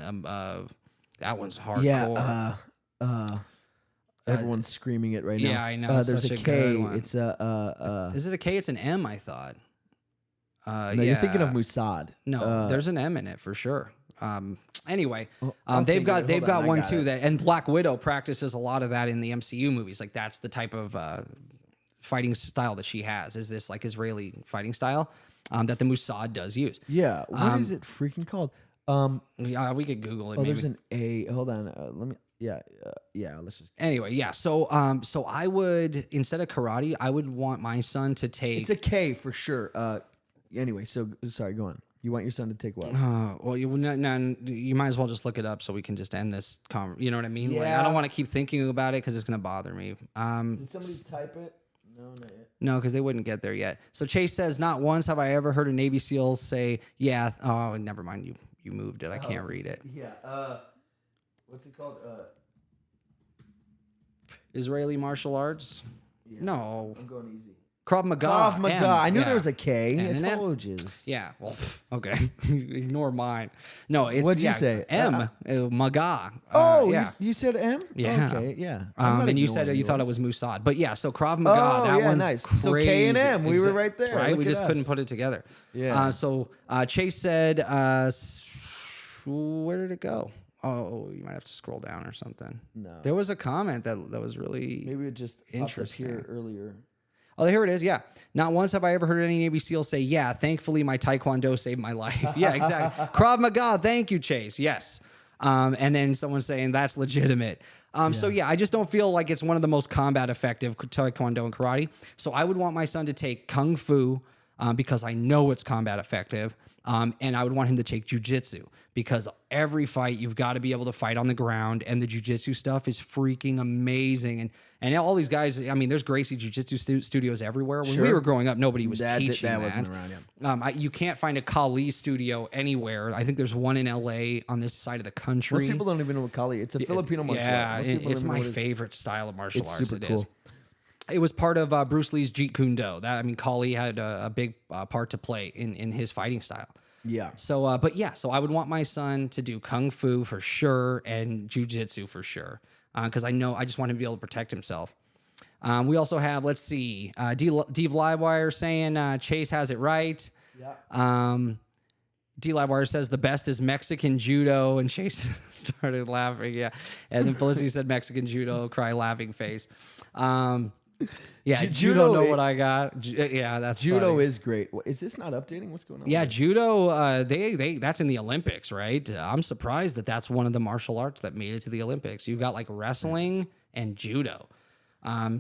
That one's hardcore. Yeah. Everyone's screaming it right now. Yeah, I know. There's such a a K. good one. It's Is it a K? It's an M, I thought. no, you're thinking of Mossad. No, there's an M in it for sure. Anyway, I'm they've thinking- got hold on, I one got too it. that, and Black Widow practices a lot of that in the MCU movies. Like that's the type of fighting style that she has. Is this like Israeli fighting style that the Mossad does use? Yeah. What is it freaking called? Yeah, we could Google it. Oh, Maybe. there's an A. Hold on. Let me. Yeah. Let's just. Anyway, yeah. So so I would, instead of karate, I would want my son to take. It's a K for sure. Anyway, so sorry. Go on. You want your son to take what? Well, you might as well just look it up so we can just end this. You know what I mean? Like, Yeah. I don't want to keep thinking about it because it's gonna bother me. Did somebody type it? No, not yet. No, because they wouldn't get there yet. So Chase says, not once have I ever heard a Navy SEAL say, "Yeah." Oh, never mind. You moved it. I can't read it. Yeah. What's it called? Israeli martial arts? Yeah. No. I'm going easy. Krav Maga. Krav Maga. M. I knew Yeah. there was a K. And I an M. told you. Yeah. Well, okay. Ignore mine. No, it's What'd you say? M. Maga. Oh, yeah. you said M? Yeah. Okay, yeah. I'm not And you said ignoring you thought it yours. was Mossad, but yeah. So Krav Maga, Oh, that yeah, one's nice. crazy. So K and M, we were right there. Right, Look we at just couldn't us. put it together. Yeah. So Chase said, where did it go? Oh, you might have to scroll down or something. No. There was a comment that was really Maybe it just interesting. here earlier. Oh, here it is. Yeah. Not once have I ever heard any Navy SEAL say, "Yeah, thankfully my Taekwondo saved my life." Yeah, exactly. Krav Maga. Thank you, Chase. Yes. And then someone saying that's legitimate. So yeah, I just don't feel like it's one of the most combat effective Taekwondo and karate. So I would want my son to take Kung Fu because I know it's combat effective. And I would want him to take jujitsu because every fight you've got to be able to fight on the ground, and the jujitsu stuff is freaking amazing. And all these guys, I mean, there's Gracie Jiu-Jitsu studios everywhere. When we Sure. were growing up, nobody was That teaching that. wasn't around yet. You can't find a Kali studio anywhere. I think there's one in LA on this side of the country. Most people don't even know what Kali. It's a Filipino martial art. Yeah, Most people don't it's even know my what it is. favorite style of martial It's arts. super It is. cool. It was part of Bruce Lee's Jeet Kune Do. Kali had a big part to play in his fighting style. Yeah. So, but yeah, so I would want my son to do Kung Fu for sure and Jiu-Jitsu for sure. Because I just want him to be able to protect himself. We also have, let's see, Dave Livewire saying Chase has it right. Yeah. D Livewire says the best is Mexican judo, and Chase started laughing. Yeah, and then Felicity said Mexican judo, cry laughing face. Yeah, judo know what I got. Yeah, that's Judo funny. is great. Is this not updating? What's going on? Yeah, judo. They that's in the Olympics, right? I'm surprised that that's one of the martial arts that made it to the Olympics. You've got like wrestling and judo.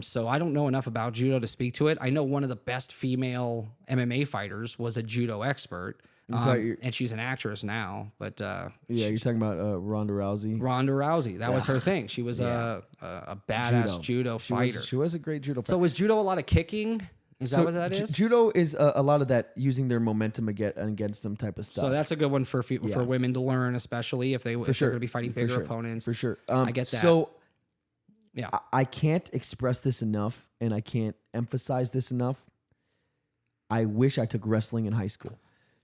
So I don't know enough about judo to speak to it. I know one of the best female MMA fighters was a judo expert, and she's an actress now. But Yeah, you're talking about Ronda Rousey. Ronda Rousey, that was her thing. She was a badass judo fighter. She was a great judo fighter. So was judo a lot of kicking? Is that what that is? Judo is a lot of that using their momentum against some type of stuff. So that's a good one for women to learn, especially if they're going to be fighting bigger opponents. For sure. I get that. So yeah, I can't express this enough, and I can't emphasize this enough. I wish I took wrestling in high school.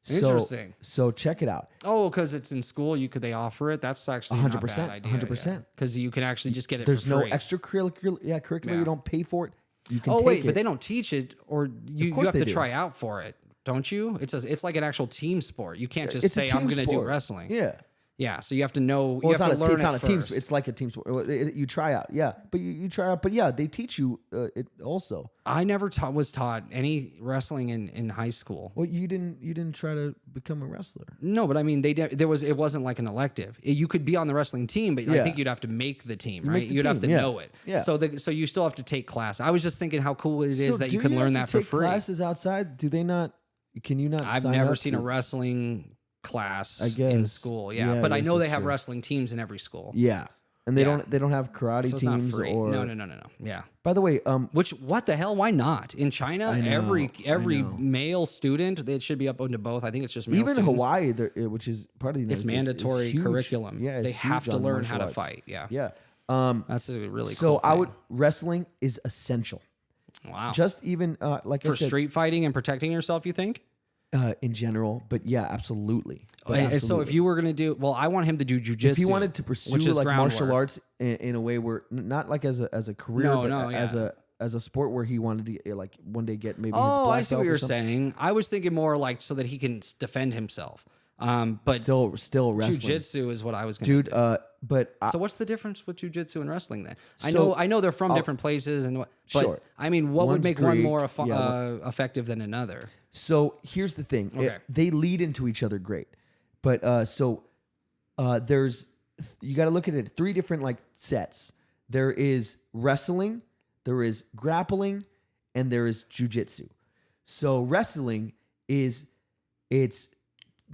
Interesting. So check it out. Oh, because it's in school, they offer it. That's actually 100%, 100%. Because you can actually just get it. There's for no free. extracurricular. Yeah, curricular. You don't pay for it. You can. Oh take wait, it. but they don't teach it, or you have to try out for it, don't you? It's like an actual team sport. You can't just say I'm going to do wrestling. Yeah. Yeah, so you have to know. Well, you have to learn it's not a team. first. It's like a team sport. You try out, yeah, but you try out. But yeah, they teach you it also. I never was taught any wrestling in high school. Well, you didn't try to become a wrestler. No, but I mean, it wasn't like an elective. You could be on the wrestling team, but I Yeah. think you'd have to make the team, You right? make the You'd have to team, yeah. know it. Yeah. So you still have to take class. I was just thinking how cool it is that you can learn that for free. Classes outside? Do they not? Can you not? I've sign never up seen to- a wrestling class I guess. in school. Yeah, Yeah, but I I guess know they that's have true. wrestling teams in every school. Yeah. And they don't have karate So it's not teams free. or No. Yeah. By the way, What the hell? Why not? In China, know, every I know. male student, it should be up into both. I think it's just male even students. Hawaii, which is part of the United It's States, is mandatory huge. curriculum. Yeah, it's they have huge to on learn martial how to arts. fight. Yeah. Yeah. That's a really So cool thing. wrestling is essential. Wow. Just even like I For said, street fighting and protecting yourself, you think? in general, but yeah, absolutely. But And so if absolutely. you were going to do, well, I want him to do jujitsu. if he wanted to pursue which is like martial groundwork. arts in a way where not like as a career, No, but no, as a sport where he wanted to like one day get maybe his Oh, black I see belt what or you're something. saying. I was thinking more like so that he can defend himself. But Still wrestling, jujitsu is what I was going to dude. do. But So what's the difference with jujitsu and wrestling then? So- I know they're from different places and but Sure. I mean, what would One's make one Greek, more yeah, effective than another? So here's the thing. Okay. They lead into each other great. But there's you got to look at it 3 different like sets. There is wrestling, there is grappling, and there is jujitsu. So wrestling is it's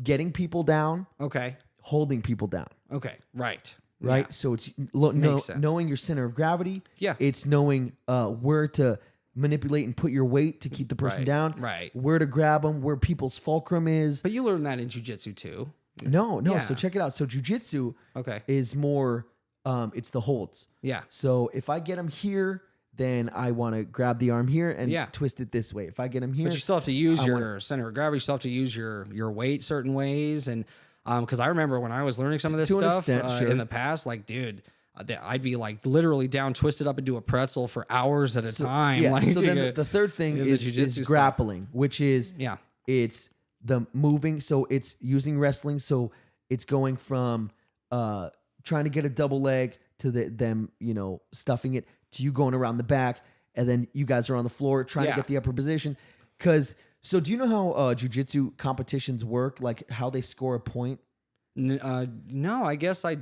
getting people down, Okay. holding people down, Okay. Right. right? Yeah. So it's Makes sense. knowing your center of gravity. Yeah. It's knowing where to manipulate and put your weight to keep the person Right, down. right. Where to grab them, where people's fulcrum is. But you learn that in jujitsu too. No. Yeah. So check it out. So jujitsu Okay. is more, it's the holds. Yeah. So if I get him here, then I want to grab the arm here and Yeah. twist it this way. If I get him here, But you still have to use your center of gravity. You still have to use your weight certain ways. And because I remember when I was learning some of this To an stuff extent, sure. in the past, like, dude, I'd be like literally down, twisted up into a pretzel for hours at a time. yeah. Like, So then the third thing the is jujitsu stuff. grappling, which is Yeah. it's the moving. So it's using wrestling. So it's going from trying to get a double leg to them, stuffing it to you going around the back, and then you guys are on the floor trying to Yeah. get the upper position. So do you know how jujitsu competitions work? Like how they score a point? No, I guess I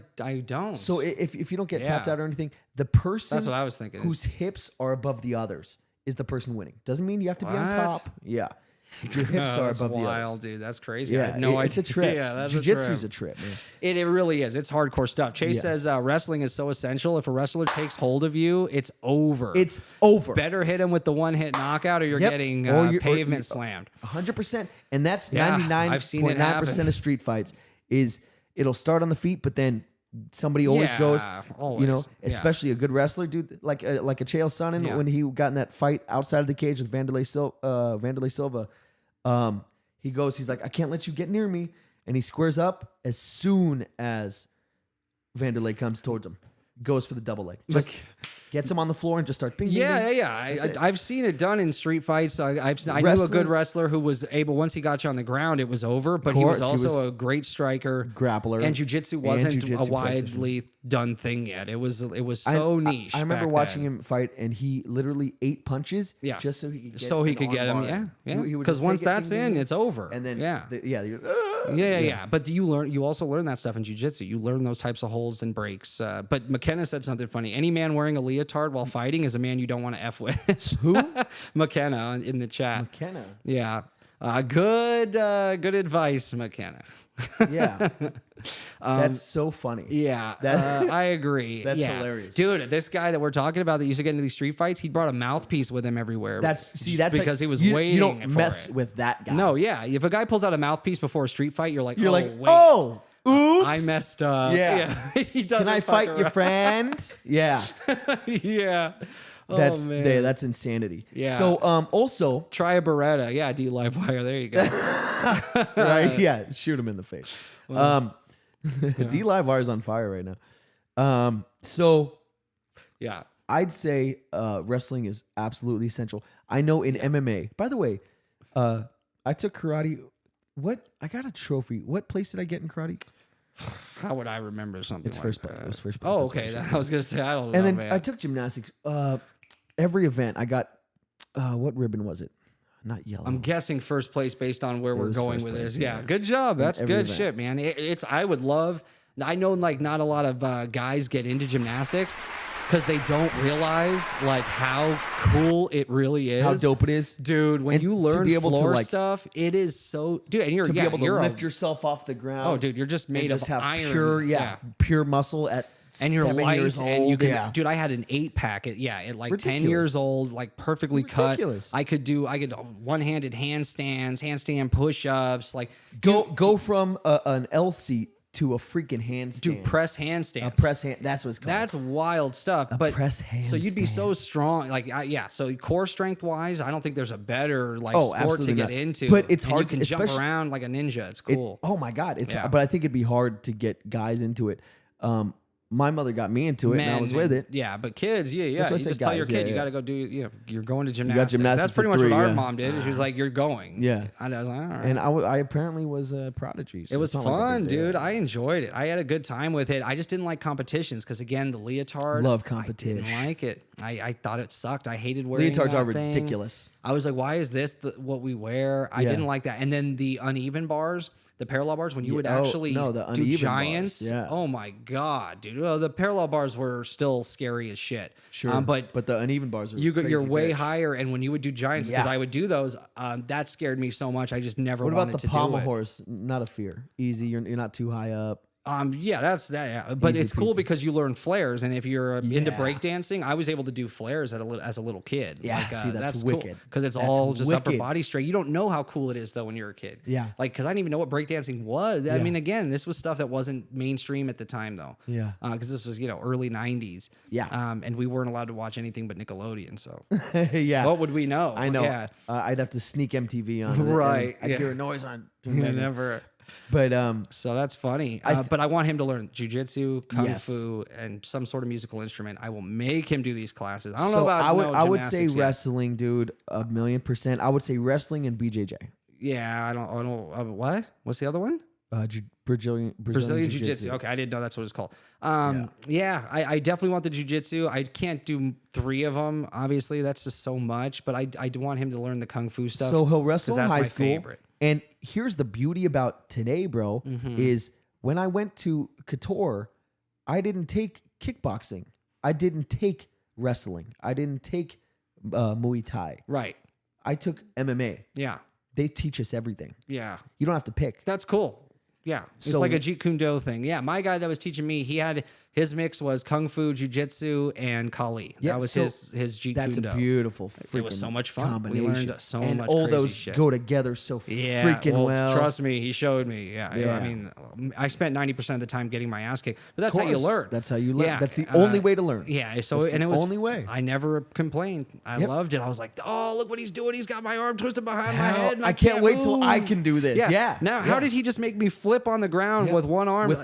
don't. So if you don't get tapped Yeah. out or anything, the person That's what I was thinking. whose hips are above the others is the person winning. Doesn't mean you have to be on What? top. Yeah. If your hips are that's above the wild, others. dude. That's crazy. I Yeah, had no it's a idea. trip. Yeah, that's Jiu-jitsu's a a trip, man. It really is. It's hardcore stuff. Chase Yeah. says wrestling is so essential. If a wrestler takes hold of you, it's over. It's over. Better hit him with the one-hit knockout, or you're Yep. getting Or you're- pavement slammed. 100%. And that's Yeah, I've seen it 99.9% happen. of street fights is it'll start on the feet, but then somebody always Yeah, goes, always. Yeah. especially a good wrestler, dude, like a Chael Sonnen Yeah. when he got in that fight outside of the cage with Vanderlei Silva. He's like, I can't let you get near me. And he squares up as soon as Vanderlei comes towards him. Goes for the double leg. Just gets him on the floor and just starts ping, ping, Yeah, ping. yeah. I've seen it done in street fights. I knew a Wrestling- good wrestler who was able, once he got you on the ground, it was over. But he was course, he also was a great striker. Grappler. And jiu-jitsu wasn't jiu-jitsu a widely done thing yet. It was so niche. I remember back watching then. him fight, and he literally 8 punches Yeah. just so he could get So he an could get him, armbar. yeah. He would Because just once take it, that's ding, ding, in, ding. it's over. And then yeah. Yeah. But you also learn that stuff in jiu-jitsu. You learn those types of holds and breaks. But McKenna said something funny. Any man wearing a leotard while fighting is a man you don't want to F with. Who? McKenna in the chat. McKenna. Yeah. Good advice, McKenna. Yeah. That's so funny. Yeah, That- I agree. That's Yeah. hilarious. Dude, this guy that we're talking about that used to get into these street fights, he brought a mouthpiece with him everywhere. That's because like, he was you, waiting You don't for mess it. with that guy. No, yeah. If a guy pulls out a mouthpiece before a street fight, you're like, You're oh, like, wait. oh, oops. I messed up. Yeah. He doesn't Can I fuck fight your around. friend? Yeah. Yeah. That's oh, man. that's insanity. Yeah. So also, Try a Beretta. Yeah, D live wire. There you go. right? Yeah, shoot him in the face. D Live Wire's on fire right now. So Yeah. I'd say wrestling is absolutely essential. I know in MMA. By the way, I took karate. I got a trophy. What place did I get in karate? How would I remember something It's like first place. that? It was first place. Oh, That's what okay. I should- I was going to say, I don't know, And then man. I took gymnastics. Every event I got. What ribbon was it? Not yellow. I'm guessing first place based on where we're was going first with place, this. Yeah, yeah. good job. That's every good event. shit, man. I would love. I know like not a lot of guys get into gymnastics because they don't realize like how cool it really is. How dope it is, dude! When And you to learn be able to, floor like- stuff, it is so, dude. And you're to be able to you're lift yourself off the ground. oh, dude, you're just and made just of have iron. pure muscle at and you're 7 light, years and you old, can, yeah. dude. I had an 8-pack at 10 Ridiculous. years old, like perfectly Ridiculous. cut. I could one-handed handstands, handstand push-ups, like Go from an L seat to a freaking handstand. do press handstands. A press hand. That's what's called. That's wild stuff. But press so you'd be handstand. so strong, like So core strength wise, I don't think there's a better sport to absolutely get not. into. But it's And hard You can to- jump especially- around like a ninja. It's cool. Oh my god, it's. Yeah. But I think it'd be hard to get guys into it. My mother got me into it, and I was with it. Yeah, but kids, That's you why I just said tell your guys, kid yeah, you yeah. got to go do. You're going to gymnastics. gymnastics That's pretty at much 3, what our yeah. mom did. She was like, "You're going." Yeah. And I was like, "All right." And I apparently was a prodigy. So It was it's not like a fun, big deal. dude. I enjoyed it. I had a good time with it. I just didn't like competitions because, again, the leotard. Love I competition. didn't like it. I thought it sucked. I hated wearing Leotards that are thing. ridiculous. I was like, why is this what we wear? I Yeah. didn't like that. And then the uneven bars, the parallel bars, when you would actually the do uneven bars, giants. yeah. Oh my God, dude. The parallel bars were still scary as shit. Sure, but the uneven bars are. you're crazy way bitch. higher. And when you would do giants, because Yeah. I would do those, that scared me so much. I just never What wanted about the to do pommel it. horse? Not a fear. Easy. You're not too high up. Yeah, that's that. Yeah. But Easy it's cool peasy. because you learn flares, and if you're into Yeah. breakdancing, I was able to do flares as a little kid. Yeah, see, that's wicked. Because it's That's all just upper wicked. body straight. You don't know how cool it is though when you're a kid. Yeah. Like because I didn't even know what breakdancing was. I mean, again, this was stuff that wasn't mainstream at the time though. Yeah. Because this was early '90s. Yeah. And we weren't allowed to watch anything but Nickelodeon. So Yeah. what would we know? I know. Yeah. I'd have to sneak MTV on. Right, I'd yeah. hear a noise on. Never. But So that's funny. But I want him to learn jujitsu, kung fu, and some sort of musical instrument. I will make him do these classes. I don't know about I would say gymnastics yet. wrestling, dude, 1,000,000%. I would say wrestling and BJJ. Yeah, I don't. What? What's the other one? Brazilian Jiu-Jitsu. Okay, I didn't know that's what it's called. Yeah, I definitely want the jiu-jitsu. I can't do 3 of them. Obviously, that's just so much. But I do want him to learn the kung fu stuff. So he'll wrestle 'cause in that's high my school. favorite. And here's the beauty about today, bro, Mm-hmm. is when I went to Couture, I didn't take kickboxing. I didn't take wrestling. I didn't take Muay Thai. Right. I took MMA. Yeah. They teach us everything. Yeah. You don't have to pick. That's cool. Yeah, it's So- like a Jeet Kune Do thing. Yeah, my guy that was teaching me, his mix was Kung Fu, Jiu-Jitsu, and Kali. Yeah, that was so his Jeet That's Kune a Do. beautiful freaking It was so much fun. We combination. learned so and much all crazy those shit. go together so freaking well. Trust me, he showed me. Yeah, Yeah. I mean, I spent 90% of the time getting my ass kicked, but that's how you course. learn. That's how you learn. Yeah, That's the only way to learn. Yeah, so That's and the it was only way. I never complained. I Yep. loved it. I was like, oh, look what he's doing. He's got my arm twisted behind my Hell, head. And I can't wait till I move. can do this. Yeah. Now, how did he just make me flip on the ground with one arm?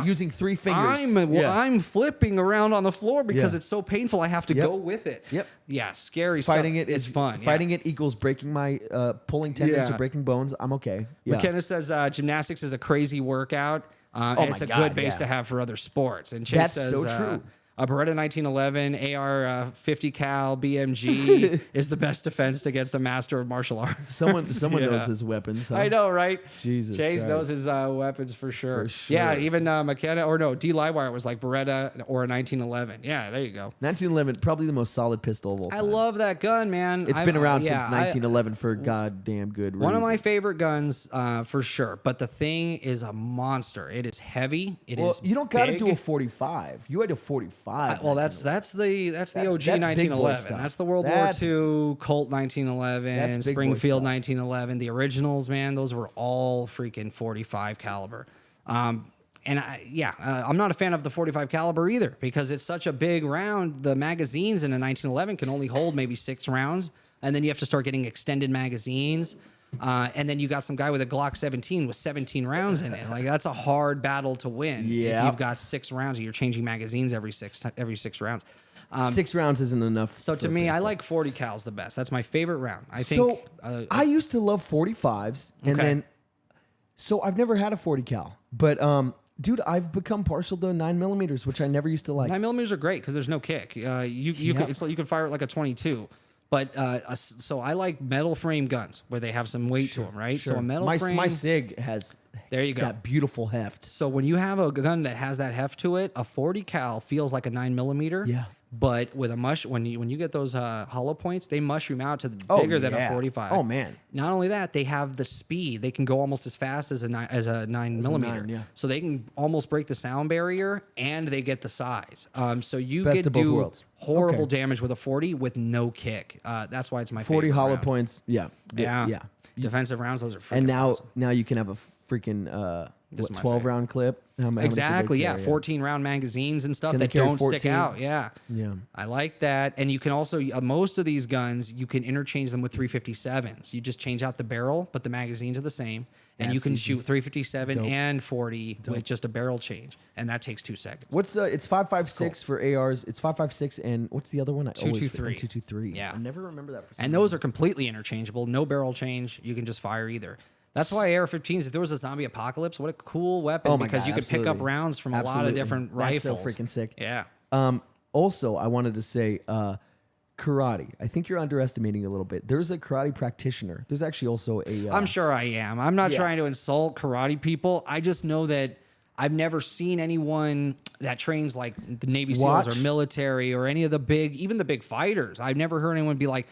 Using 3 fingers. I'm flipping around on the floor because Yeah. it's so painful. I have to Yep. go with it. Yep. Yeah, scary Fighting stuff. it It's is fun. Fighting it equals breaking my pulling tendons Yeah. or breaking bones. I'm okay. Yeah. McKenna says gymnastics is a crazy workout. And my it's a God, good base yeah. to have for other sports. And Chase That's says so true. a Beretta 1911 AR 50 cal BMG is the best defense against a master of martial arts. Someone Yeah. knows his weapons. Huh? I know, right? Jesus Chase Christ. knows his weapons for sure. For sure. Yeah, even McKenna, or no, D. Livewire was like Beretta or a 1911. Yeah, there you go. 1911, probably the most solid pistol of all I time. love that gun, man. It's been around since yeah, 1911 for goddamn good reason. One of my favorite guns, for sure. But the thing is a monster. It is heavy. It is. You don't got to big. do a 45. You had a 45. Well, that's the OG that's big boy 1911. stuff. That's the World That's- War II Colt 1911, That's big boy Springfield stuff. 1911. The originals, man, those were all freaking 45 caliber. I'm not a fan of the 45 caliber either because it's such a big round. The magazines in a 1911 can only hold maybe 6 rounds, and then you have to start getting extended magazines. And then you got some guy with a Glock 17 with 17 rounds in it. Like that's a hard battle to win. Yeah. If you've got 6 rounds, and you're changing magazines every six rounds. 6 rounds isn't enough. So to for a me, I pistol. like 40 cals the best. That's my favorite round. I think. So I used to love 45s, and Okay. then so I've never had a 40 cal, but dude, I've become partial to 9mm, which I never used to like. 9mm are great because there's no kick. It's like you can fire it like a 22. But so I like metal frame guns where they have some weight to them, right? So a metal frame. My Sig has There you go. That beautiful heft. So when you have a gun that has that heft to it, a 40 cal feels like a 9mm. Yeah. But with a when you get those hollow points, they mushroom out to bigger than a 45. Oh man. Not only that, they have the speed. They can go almost as fast as a 9mm. Yeah. So they can almost break the sound barrier, and they get the size. So you Best get of both do worlds. horrible Okay. damage with a 40 with no kick. That's why it's my 40 favorite hollow round. points. Yeah. Yeah. Defensive rounds, those are freaking And awesome. now you can have a freaking This is my 12 round clip. How many could they Exactly, yeah. carry? 14 round magazines and stuff Can they that carry don't stick 14? out. Yeah. Yeah. I like that. And you can also, most of these guns, you can interchange them with 357s. You just change out the barrel, but the magazines are the same. And you can shoot 357 and 40 with just a barrel change. And that takes 2 seconds. What's it's 5.56 for ARs. It's 5.56 and what's the other one? 223. 223. Yeah. I never remember that for some And those are completely interchangeable. No barrel change. You can just fire either. That's why AR-15s, if there was a zombie apocalypse, what a cool weapon. Oh my because God, you could pick up absolutely. rounds from a lot of different That's rifles. so freaking sick. Yeah. Also, I wanted to say karate. I think you're underestimating a little bit. There's a karate practitioner. There's actually also a. I'm sure I am. I'm not yeah. trying to insult karate people. I just know that I've never seen anyone that trains like the Navy SEALs or military or any of the big, even the big fighters. I've never heard anyone be like,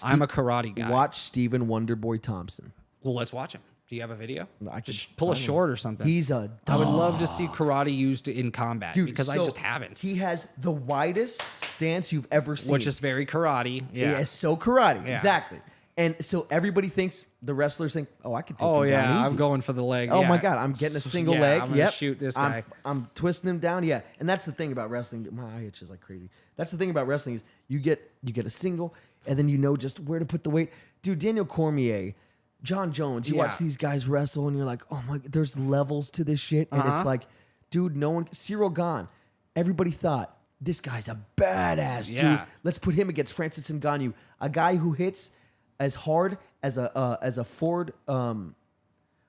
I'm a karate guy. Watch Stephen Wonderboy Thompson. Well, let's watch him. Do you have a video? I could Just pull a short or something. He's a I would love to see karate used in combat because I so just haven't. He has the widest stance you've ever seen. Which is very karate. Yeah. It's so karate. Yeah. Exactly. And so everybody thinks, the wrestlers think, oh, I could take Oh him down yeah, easy. I'm going for the leg. Oh yeah. my God, I'm getting a single Yeah, leg. I'm gonna shoot this guy. I'm twisting him down. Yeah, and that's the thing about wrestling. My eye itches like crazy. That's the thing about wrestling is you get a single, and then you know just where to put the weight. Dude, Daniel Cormier, John Jones. You watch these guys wrestle, and you're like, oh my, there's levels to this shit, and it's like, dude, no one. Cyril Gane. Everybody thought this guy's a badass, dude. Let's put him against Francis Ngannou, a guy who hits as hard as a Ford.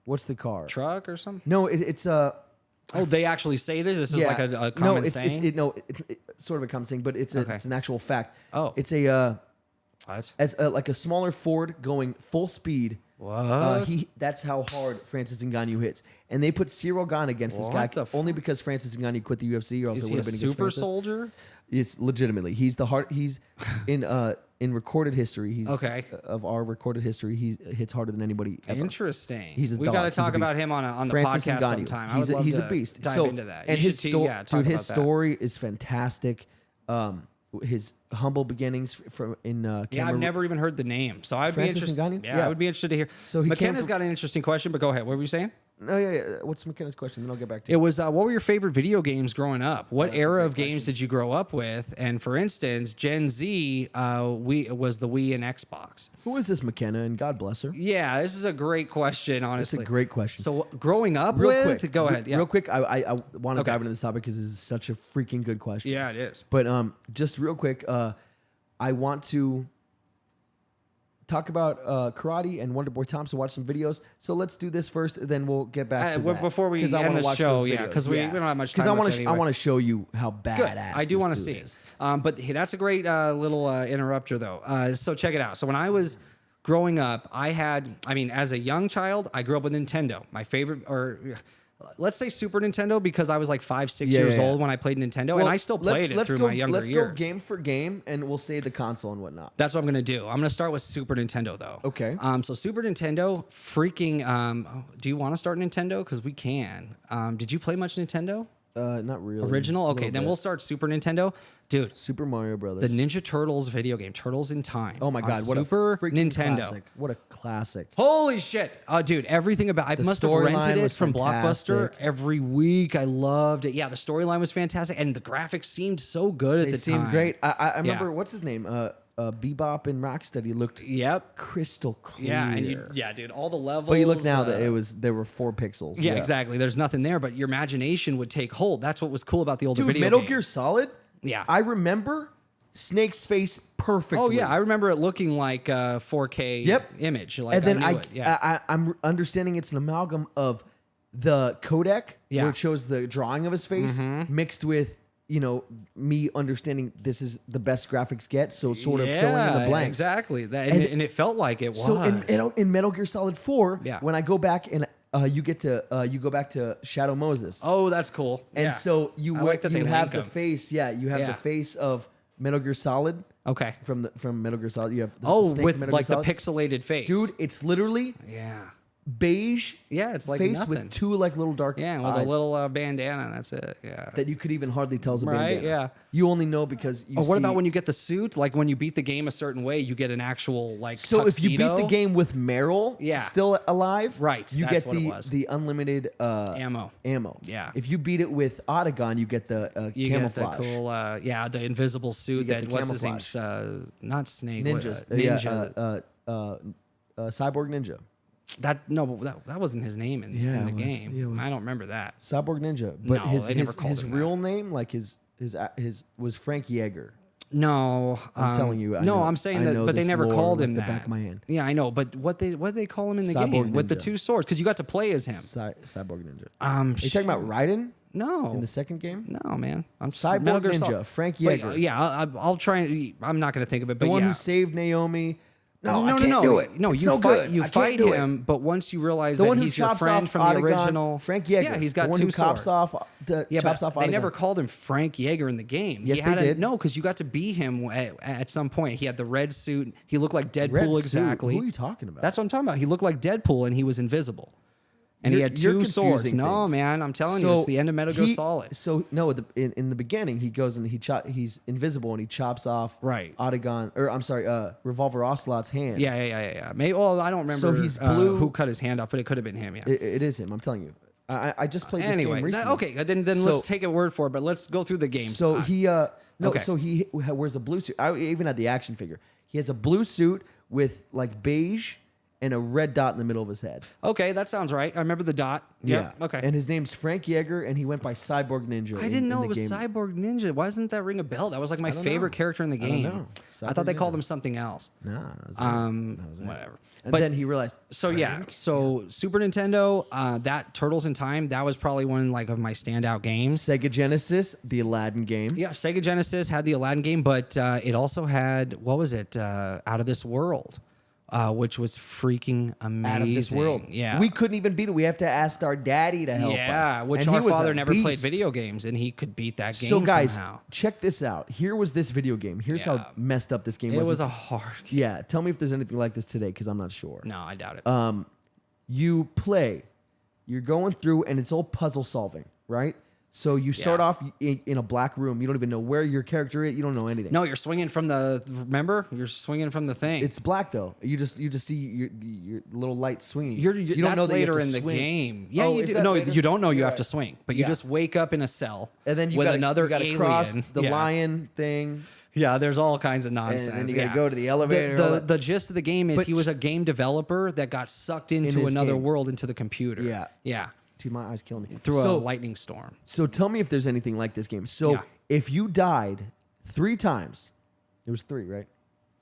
What's the car? Truck or something? No, it's a. Oh, they actually say this. This is like a common no, it's saying. it's sort of a common saying, but it's an actual fact. Oh. It's a What? like a smaller Ford going full speed. What? That's how hard Francis Ngannou hits, and they put Cyril Gane against this guy only because Francis Ngannou quit the UFC, or else Is it he would a have been against super Francis. soldier? It's legitimately he's the hard. He's in recorded history. He's of our recorded history. He hits harder than anybody ever. Interesting. He's a We've dog. got to He's a talk beast. about him on the Francis podcast Ngannou. sometime. He's I a would beast. Dive into that. And his his story is fantastic. His humble beginnings from in Yeah, I've never even heard the name, so I'd Francis be interested. Ngannou? Yeah, Yeah. I would be interested to hear. So McKenna's got an interesting question, but go ahead. What were you saying? No, yeah. What's McKenna's question? Then I'll get back to It was, what were your favorite video games growing up? What era of games did you grow up with? And for instance, Gen Z, was the Wii and Xbox. Who is this McKenna? And God bless her. Yeah, this is a great question, honestly. It's a great question. So growing up real with, quick, go ahead. Yeah. Real quick, I want to dive into this topic because this is such a freaking good question. Yeah, it is. But just real quick, I want to talk about karate and Wonderboy Thompson. Watch some videos. So let's do this first, then we'll get back to that. Before we 'Cause I end wanna the watch show, those yeah, videos. because we don't have much time. Because I want want to show you how badass. I do want to this see. dude is. But hey, that's a great little interrupter, though. So check it out. So when I was growing up, as a young child, I grew up with Nintendo. My favorite, or let's say Super Nintendo, because I was like 5, 6 years old when I played Nintendo, and I still played it through my younger years. Let's go game for game, and we'll say the console and whatnot. That's what I'm gonna do. I'm gonna start with Super Nintendo, though. Okay. So Super Nintendo, freaking. Do you want to start Nintendo? Because we can. Did you play much Nintendo? Not really. Original? A Okay, little then bit. we'll start Super Nintendo. Dude, Super Mario Brothers. the Ninja Turtles video game, Turtles in Time. Oh my on God! What Super a freaking Nintendo. classic! What a classic! Holy shit. Dude, everything about I must have rented storyline it was from Blockbuster fantastic. every week. I loved it. Yeah, the storyline was fantastic, and the graphics seemed so good at They the seemed time. great. I remember what's his name? Bebop and Rocksteady looked Yep. crystal clear. Yeah, and dude, all the levels. But you look now that there were 4 pixels. Yeah, exactly. There's nothing there, but your imagination would take hold. That's what was cool about the older Dude, video Metal game. Gear Solid. Yeah. I remember Snake's face perfectly. Oh yeah, I remember it looking like a 4K image. Like, and then I knew it. Yeah. I'm understanding it's an amalgam of the codec, Yeah. where it shows the drawing of his face, mixed with me understanding this is the best graphics get, so sort of filling in the blanks. Exactly. And it felt like it was. So in Metal Gear Solid 4, Yeah. when I go back and you get to you go back to Shadow Moses. Oh, that's cool. And Yeah. so you I like that you they have link the 'em. face. Yeah, you have the face of Metal Gear Solid Okay. from Metal Gear Solid. You have the Oh, snake from with Metal like Gear the Solid. pixelated face. Dude, it's literally Yeah. beige. Yeah, it's like face nothing. with two like little dark Yeah, with eyes a little bandana. That's it. Yeah. that you could even hardly tell is a Right, bandana. yeah. You only know because you. Or what see, about when you get the suit? Like when you beat the game a certain way, you get an actual like So if you beat tuxedo. the game with Meryl Yeah. still alive, Right, you that's get what it was. the unlimited ammo. Yeah. If you beat it with Otagon, you get the You camouflage. get the cool, the invisible suit get that the what's his name? camouflage. Not Snake. Ninjas. Ninja. Cyborg Ninja. That wasn't his name in Yeah, the it was. game. Yeah, it was. I don't remember that. Cyborg Ninja. But No, they never called his him that. real name, like his was Frank Yeager. No, I'm telling you. I no, know- I'm saying I that, know but they this never lore called like him the that. back of my hand. Yeah, I know, but what they call him in the Cyborg game with the Ninja. two swords? Because you got to play as him. Cyborg Ninja. Are Are you talking about Raiden No, in the second game? no, man. I'm Cyborg Metal Gear Ninja, Solid. Frank Wait, Yeager. yeah, I'll try. I'm not going to think of it, The but one yeah. who saved Naomi. No, I no, can't no, do it. No, It's you no fight. good. You I can't fight do it. him, but once you realize The that one who he's your chops friend off from the Otagon, original, Frank Yeager. Yeah, he's got the one two who chops swords. off Chops off they Otagon. never called him Frank Yeager in the game. Yes, he had they did. No, because you got to be him at some point. He had the red suit. He looked like Deadpool Red suit? exactly. Who are you talking about? That's what I'm talking about. He looked like Deadpool and he was invisible. And he You're- had you're two swords. confusing No, things. man, I'm telling you, it's the end of Metal Gear Solid. So no, in the beginning, he goes and he's invisible and he chops off Right. Otagon, or I'm sorry, Revolver Ocelot's hand. Yeah. Maybe. Well, I don't remember. So he's blue. Who cut his hand off, but it could have been him. Yeah. It is him. I'm telling you. I just played this Anyway, game recently. okay. Then So- let's take a word for it. But let's go through the game. So he okay. so he wears a blue suit. I even had the action figure. He has a blue suit with like beige and a red dot in the middle of his head. Okay, that sounds right. I remember the dot. Yeah. Okay. And his name's Frank Yeager, and he went by Cyborg Ninja. I didn't know in it was the game. Cyborg Ninja. Why doesn't that ring a bell? That was like my don't favorite know. character in the I don't game. know. I thought they Cyborg called Ninja. him something else. No, that was it. Whatever. And But then he realized. so yeah, Frank? so Super Nintendo, that Turtles in Time, that was probably one like of my standout games. Sega Genesis, the Aladdin game. Yeah, Sega Genesis had the Aladdin game, but it also had what was it? Out of This World, which was freaking amazing. Out of this world. Yeah, We couldn't even beat it. We have to ask our daddy to help us. yeah, which And he our was a father never played beast. video games, and he could beat that game. So guys, somehow. check this out. Here was this video game. Here's Yeah. how messed up this game It was. was a It's- hard. Yeah, tell me if there's anything like this today, because I'm not sure. No, I doubt it. You play, you're going through, and it's all puzzle solving, right? So you start Yeah. off in a black room. You don't even know where your character is. You don't know anything. No, you're swinging from the. Remember, you're swinging from the thing. It's black though. You just see your little light swinging. You don't that's know that you have later to in the swing. game. Yeah, Oh, you is do. that No, later? you don't know you You're have to right. swing, but you Yeah. just wake up in a cell And then you with gotta, another you gotta alien. cross the Yeah. lion thing. Yeah, there's all kinds of nonsense. then you gotta yeah. go to the elevator and all that. The gist of the game is But he was a game developer that got sucked into his another game. world, into the computer. Yeah. Yeah. Dude, my eyes killing me. Through a So- lightning storm. So tell me if there's anything like this game. So Yeah. if you died 3 times, it was 3, right?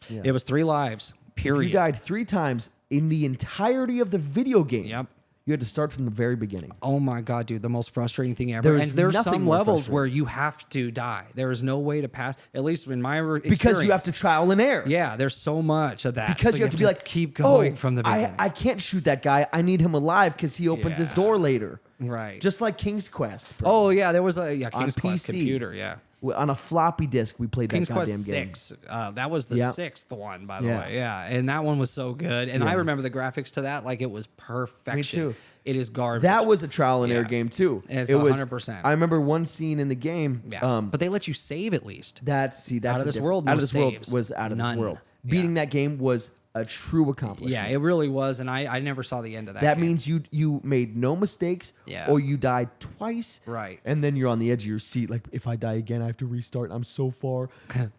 Yeah. It was 3 lives, period. If you died 3 times in the entirety of the video game, Yep. you had to start from the very beginning. Oh my god, dude, the most frustrating thing ever. There's And there's nothing some more levels frustrating. where you have to die. There is no way to pass, at least in my experience. Because you have to trial and error. Yeah, there's so much of that. Because So you have to be like, keep going oh, from the beginning. I can't shoot that guy. I need him alive because he opens his Yeah. door later. Right. Just like King's Quest. bro. Oh yeah, there was a On King's Quest PC. computer. Yeah, On a floppy disk, we played King's that goddamn Quest game. 6. That was the Yeah. 6th one, by the Yeah. way. Yeah, and that one was so good. And I Yeah. remember the graphics to that like it was perfection. too. It is garbage. That was a trial and error Yeah. game too. It's it was 100%. I remember one scene in the game. yeah. But they let you save at least. That's Out of the This difference. World, Out no of this world saves. was out of None. this world. Yeah. Beating that game was a true accomplishment. Yeah, it really was, and I never saw the end of that. That game. means you made no mistakes, Yeah. or you died twice, Right. And then you're on the edge of your seat. Like, if I die again, I have to restart. I'm so far,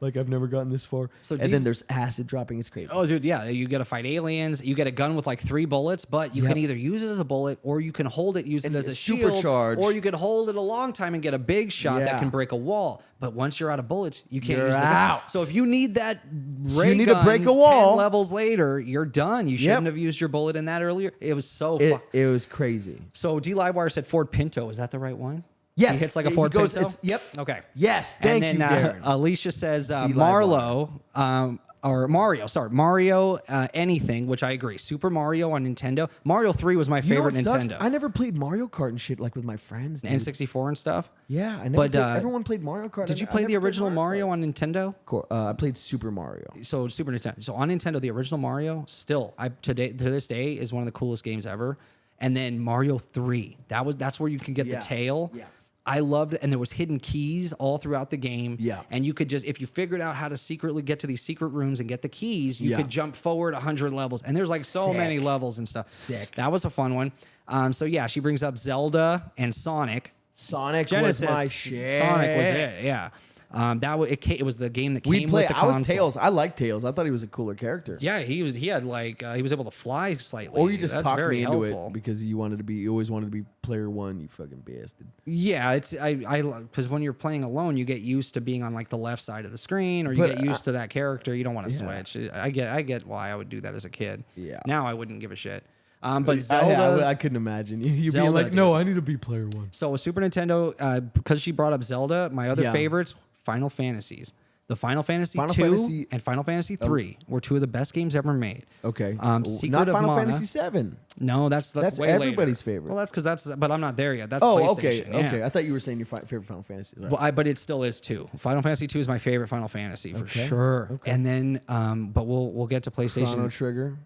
like I've never gotten this far. So do and then you- there's acid dropping. It's crazy. Oh, dude, yeah. You got to fight aliens. You get a gun with like 3 bullets, but you Yep. can either use it as a bullet, or you can hold it, use And it as a it's shield, supercharged. or you could hold it a long time and get a big shot that Yeah. can break a wall. But once you're out of bullets, you can't You're use the gun. out. So if you need that ray need to gun break a wall. 10 levels later, you're done. You shouldn't Yep. have used your bullet in that earlier. It was so It was crazy. So D Livewire said Ford Pinto. Is that the right one? Yes. He hits like a He Ford goes- Pinto? Yep. Okay. Yes. Thank and you, then Darren. Alicia says D-Live Marlo, or Mario, Mario anything, which I agree. Super Mario on Nintendo. Mario 3 was my You know favorite what sucks? Nintendo. I never played Mario Kart and shit like with my friends. Dude. N64 and stuff. Yeah, I never. But, played, everyone played Mario Kart. Did you I play the never played original Mario on Nintendo? Kart. I played Super Mario. So Super Nintendo. So on Nintendo, the original Mario still to this day is one of the coolest games ever. And then Mario 3. That's where you can get the tail. Yeah. I loved it, and there was hidden keys all throughout the game. Yeah. And you could just, if you figured out how to secretly get to these secret rooms and get the keys, you could jump forward 100 levels. And there's like so many levels and stuff. Sick. That was a fun one. So yeah, she brings up Zelda and Sonic. Sonic Genesis, was my shit. Sonic was it. Yeah. It was the game that came with the I was console. Tails. I like Tails. I thought he was a cooler character. Yeah, he was able to fly slightly. Or you just That's talked very me into helpful. it because you always wanted to be player one. You fucking bastard. Yeah, it's because when you're playing alone, you get used to being on like the left side of the screen, or you get used to that character. You don't want to switch. I get why I would do that as a kid. Yeah. Now I wouldn't give a shit. But Zelda, I couldn't imagine you Zelda, being like, dude. no, I need to be player one. So with Super Nintendo, because she brought up Zelda, my other favorites, Final Fantasies. The Final Fantasy 2 and Final Fantasy 3 were two of the best games ever made. Okay. Secret Not of Final Mana. Fantasy 7. No, that's way everybody's later. favorite. Well, but I'm not there yet. That's Oh, okay. PlayStation. Yeah. Okay. I thought you were saying your favorite Final Fantasy. Well, but it still is too. Final Fantasy 2 is my favorite Final Fantasy for sure. Okay. And then, but we'll get to PlayStation. Chrono Trigger.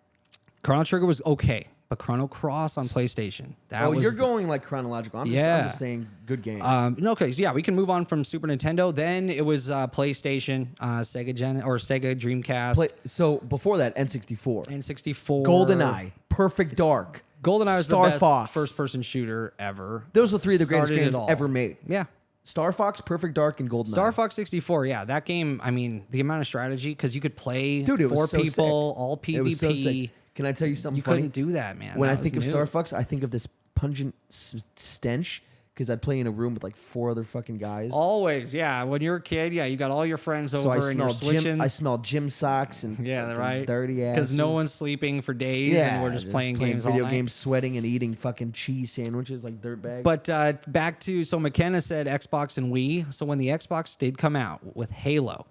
Chrono Trigger was okay, but Chrono Cross on PlayStation. You're going like chronological. I'm just saying good games. No, okay, so yeah, we can move on from Super Nintendo. Then it was PlayStation, Sega Dreamcast, so before that, N64. N64, GoldenEye, Perfect Dark. GoldenEye was Star the best Fox. first-person shooter ever. Those are three of the greatest Started it games all. ever made. Yeah. Star Fox, Perfect Dark, and GoldenEye. Star Fox 64, yeah, that game. I mean, the amount of strategy because you could play Dude, it was four so people, sick. all PvP. It was so sick. Can I tell you something You funny? couldn't do that, man. When That I think was of new. Star Fox, I think of this pungent stench because I'd play in a room with like 4 other fucking guys. Always, yeah. When you're a kid, yeah, you got all your friends so over and you're switching. I smelled gym socks and Yeah, fucking right. dirty ass. Because no one's sleeping for days, and we're just playing games video all night. games, sweating and eating fucking cheese sandwiches like dirtbags. But back to McKenna said Xbox and Wii. So when the Xbox did come out with Halo,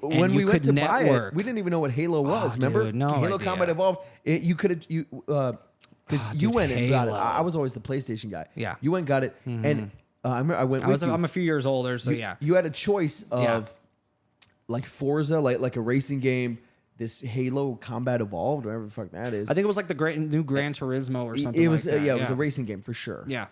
when you we went could to buy network. it, we didn't even know what Halo was. Dude, remember? no Halo idea. Combat Evolved. You could have because you dude, went and got it. Halo. I was always the PlayStation guy. Yeah. You went and got it, and I remember I went with you. I'm a few years older, so yeah. You had a choice of like Forza, like a racing game, this Halo Combat Evolved, whatever the fuck that is. I think it was like the new Gran Turismo or something. It was like that. it was a racing game for sure. Yeah.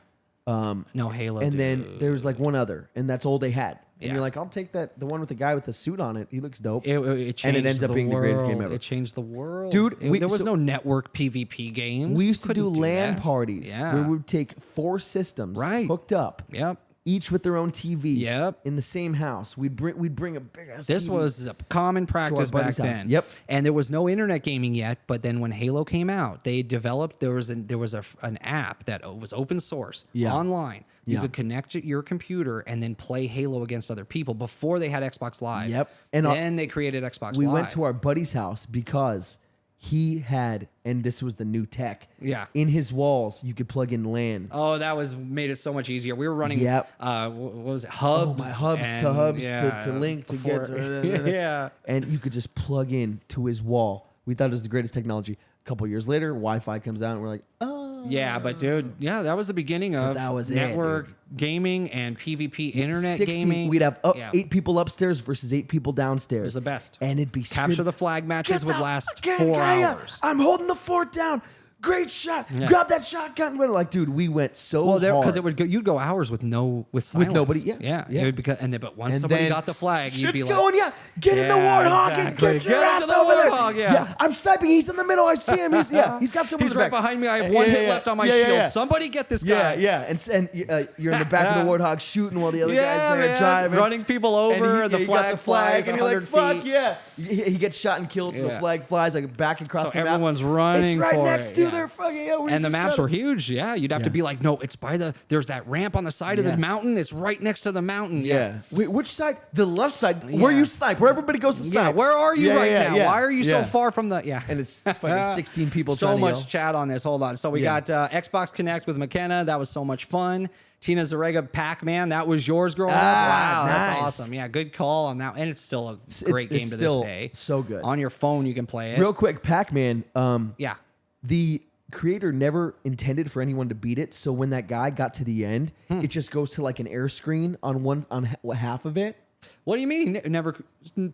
No Halo. And then dude. there was like one other, and that's all they had. And Yeah. you're like, I'll take the one with the guy with the suit on it. He looks dope. It changed and it ends up being the greatest game ever. It changed the world, Dude, There was no network PvP games. We used to do Couldn't LAN that. parties Yeah. where we would take 4 systems hooked up, Yep. each with their own TV. Yep. In the same house. We'd bring a big ass This TV. was a common practice back buddy's house. then. Yep. And there was no internet gaming yet, but then when Halo came out, they developed there was an app that was open source online. You could connect your computer and then play Halo against other people before they had Xbox Live. Yep. And then they created Xbox we Live. went to our buddy's house because he had, and this was the new tech. Yeah. In his walls, you could plug in LAN. Oh, that made it so much easier. We were running. Yep. What was it? Hubs. My hubs and, to hubs yeah, to link to before- get to yeah. And you could just plug in to his wall. We thought it was the greatest technology. A couple years later, Wi-Fi comes out, and we're like, oh. Yeah, but dude, that was the beginning of that was it, network gaming and PvP internet 60, gaming. We'd have 8 people upstairs versus 8 people downstairs. It was the best. And it'd be Capture the flag matches would last 4 guy up. hours. I'm holding the fort down. Great shot. Yeah. Grab that shotgun. We're like, dude, we went so hard. Because it would go, you'd go hours with silence. nobody, yeah. It would but once And somebody then got the flag, you'd shit's be like, going, get in the warthog and exactly. get your Get ass into the over warthog, there. yeah. I'm sniping. He's in the middle. I see him. He's got someone. he's right behind me. I have one hit left on my shield. Somebody get this guy. Yeah. And you're in the back of the warthog shooting while the other guys there man. driving, running people over. And the he flag got the flag, flies and you're like, 100 fuck feet. yeah. He gets shot and killed, so the flag flies like back across So the map. everyone's running It's right for next it, to there, fucking hell. And the maps were huge. Yeah, you'd have to be like, no, it's by there's that ramp on the side of the mountain. It's right next to the mountain. Yeah. Wait, which side? The left side. Where you snipe? Where everybody goes to snipe? Yeah, where are you now? Yeah. Why are you so far from the? Yeah, and it's fucking 16 people. So trying much to yell. chat on this. Hold on. So we got Xbox Connect with McKenna. That was so much fun. Tina Zarega, Pac-Man. That was yours growing up. Wow, nice. That's awesome. Yeah, good call on that. And it's still a great game to this day. So good. On your phone, you can play it. Real quick, Pac-Man. Yeah. The creator never intended for anyone to beat it. So when that guy got to the end, it just goes to like an air screen on half of it. What do you mean? Never.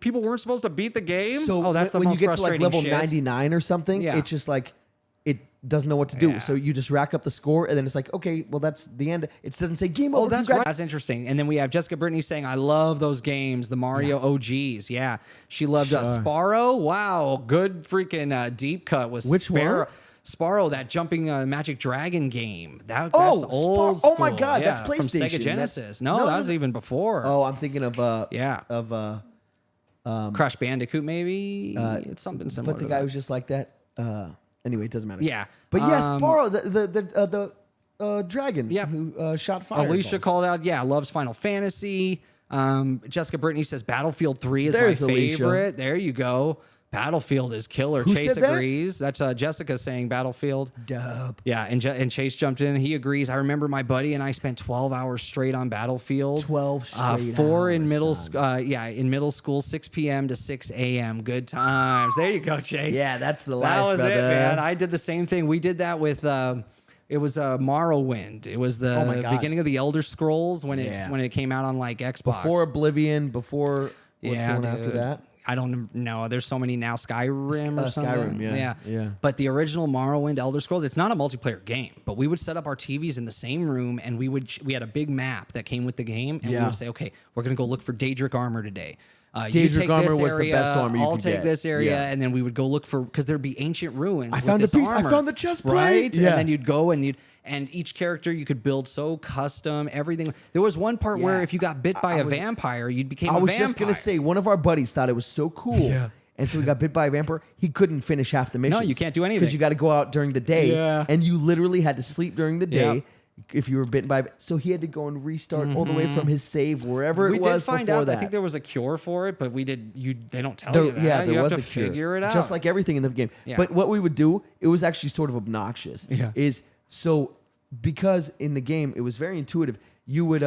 People weren't supposed to beat the game. So that's the when you most get to like frustrating level shit. 99 or something, it's just like it doesn't know what to do. Yeah. So you just rack up the score, and then it's like, okay, well that's the end. It doesn't say game over. Oh, that's right. That's interesting. And then we have Jessica Brittany saying, "I love those games, the Mario OGs." Yeah, she loved Sparrow. Wow, good freaking deep cut with Which Sparrow. one? Sparrow, that jumping Magic Dragon game. That's Oh, old school. oh my God, that's from PlayStation. Sega Genesis. No, that was even before. Oh, I'm thinking of Crash Bandicoot, maybe. It's something similar. but the to guy that. was just like that. Anyway, it doesn't matter. Yeah. But yes, Sparrow, the dragon Yeah. who shot fire. Alicia called out, loves Final Fantasy. Jessica Brittany says Battlefield 3 is There's my Alicia. favorite. There you go. Battlefield is killer. Who Chase said that? agrees. That's Jessica saying Battlefield. Dub. Yeah, and Chase jumped in. He agrees. I remember my buddy and I spent 12 hours straight on Battlefield. 12 straight 4 in hours, middle son. in middle school, 6 p.m. to 6 a.m. Good times. There you go, Chase. Yeah, that's the life, That was brother. it, man. I did the same thing. We did that with it was Morrowind. It was the my God. beginning of the Elder Scrolls when it came out on like Xbox. Before Oblivion, before what's the one after dude. that? I don't know. There's so many now. Skyrim or something. Skyrim, yeah. But the original Morrowind Elder Scrolls, it's not a multiplayer game, but we would set up our TVs in the same room and we had a big map that came with the game and we would say, okay, we're going to go look for Daedric armor today. You take armor this was the area, best armor you I'll could take get. this area, Yeah. and then we would go look for because there'd be ancient ruins. I found with a this piece. I armor, found the chest plate. right? Yeah. And then you'd go and each character you could build so custom everything. There was one part where if you got bit by a vampire, you became a vampire. I was just gonna say one of our buddies thought it was so cool. Yeah. And so he got bit by a vampire. He couldn't finish half the mission. No, you can't do anything. Because you got to go out during the day. Yeah. And you literally had to sleep during the day. Yep. If you were bitten by, so he had to go and restart all the way from his save wherever it We was did find before out. that. I think there was a cure for it, but they don't tell There- you that. yeah, there you was have a to cure. figure it out. Just like everything in the game. Yeah. But what we would do, it was actually sort of obnoxious. Yeah. Is so because in the game it was very intuitive. You would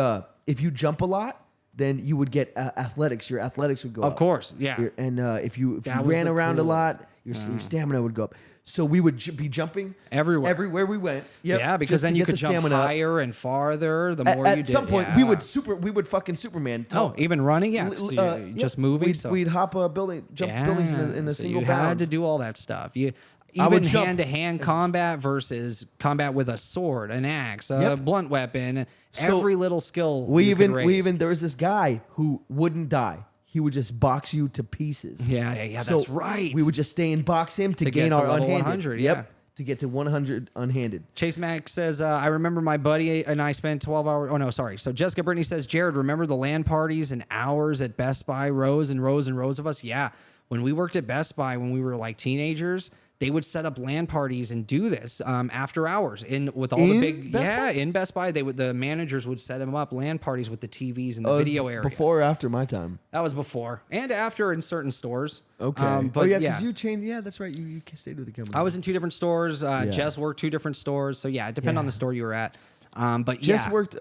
if you jump a lot, then you would get athletics. Your athletics would go up. Of course, yeah. And if you That was ran the around a coolest. lot, your stamina would go up. So we would be jumping Everywhere. we went. Yep, Yeah, because just to then you get could the jump stamina up. higher and farther the more you At did. some point, we would fucking Superman. Oh, even running, yeah. So you're just moving. We'd hop a building, jump buildings in a so single you bound. had to do all that stuff. I would Even jump. hand-to-hand combat versus combat with a sword, an axe, a Yep. blunt weapon, So every little skill. We you could even raise. there was this guy who wouldn't die. He would just box you to pieces. Yeah, So that's right. We would just stay and box him to To gain get to our level unhanded. 100, Yep. yeah. To get to 100 unhanded. Chase Max says, I remember my buddy and I spent 12 hours. Oh, no, sorry. So Jessica Brittany says, Jared, remember the LAN parties and hours at Best Buy, rows and rows and rows of us? Yeah. When we worked at Best Buy, when we were like teenagers, they would set up LAN parties and do this after hours with all the big in Best Buy. The managers would set them up LAN parties with the TVs and the video area. Before or after my time? That was before and after in certain stores. Okay. But because you changed. Yeah, that's right. You stayed with the company. I was in 2 different stores. Jess worked 2 different stores. So yeah, it depended on the store you were at. But Jess worked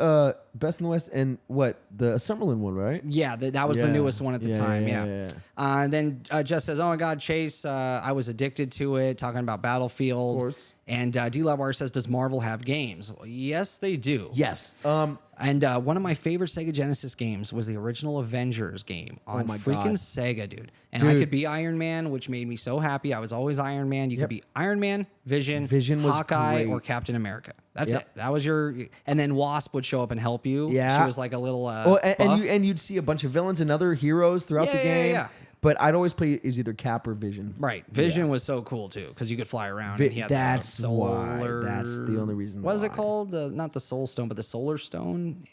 Best in the West and the Summerlin one, right? Yeah, that was the newest one at the time. Yeah. And then Jess says, "Oh my God, Chase, I was addicted to it." Talking about Battlefield. Of course. And D. Lavar says, "Does Marvel have games?" Well, yes, they do. Yes. And one of my favorite Sega Genesis games was the original Avengers game on freaking God. Sega, dude. And I could be Iron Man, which made me so happy. I was always Iron Man. You could be Iron Man, Vision was Hawkeye, great. or Captain America. That's it. That was your. And then Wasp would show up and help you. Yeah. She was like a little. And you'd see a bunch of villains and other heroes throughout the game. Yeah. But I'd always play as either Cap or Vision. Right. Vision was so cool too because you could fly around. And he had That's the solar. why. That's the only reason. What is it why. called? Not the Soul Stone, but the Solar Stone.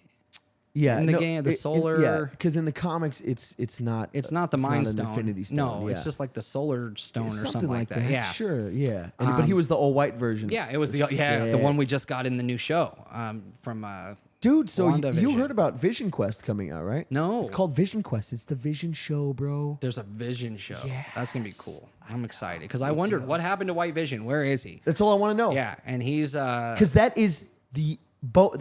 Yeah, in the no, game, the solar. yeah, because in the comics, it's not. It's not the Mind an Stone. Infinity Stone. No, yeah. it's just like the Solar Stone or something like that. Yeah, Sure, yeah. But he was the all white version. yeah. It was the one we just got in the new show from. Dude, so you WandaVision. heard about Vision Quest coming out, right? No. It's called Vision Quest. It's the Vision show, bro. There's a Vision show. That's gonna be cool. I'm excited because I Me wondered too. what happened to White Vision. Where is he? That's all I want to know. Yeah, and he's Because that is the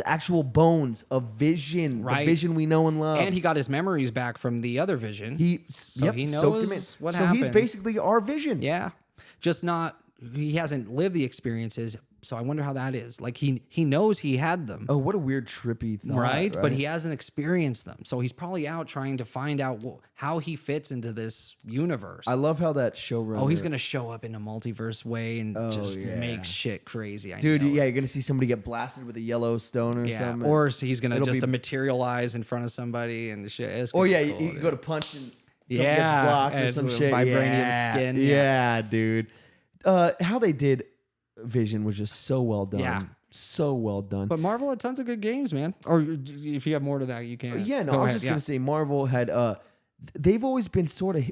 actual bones of Vision, Right. the Vision we know and love. and he got his memories back from the other Vision. he he soaked him in. knows what so he's happened. basically our Vision. Yeah, just not. He hasn't lived the experiences, so I wonder how that is. Like he knows he had them. Oh, what a weird trippy thought, Right? But he hasn't experienced them. So he's probably out trying to find out how he fits into this universe. I love how that showrunner. Oh, he's going to show up in a multiverse way and just yeah. make shit crazy. Dude, know yeah, it. you're gonna see somebody get blasted with a yellow stone or Yeah. something. Or he's going to It'll just be- materialize in front of somebody and shit. It's Or gonna yeah, be you cool, can dude. go to punch and something Yeah, gets blocked or and some it's shit. vibranium skin, yeah. Yeah, dude. How they did Vision was just so well done. Yeah. So well done. But Marvel had tons of good games, man. Or if you have more to that, you can. Yeah, no, Go I was ahead, just yeah. gonna say Marvel had they've always been sort of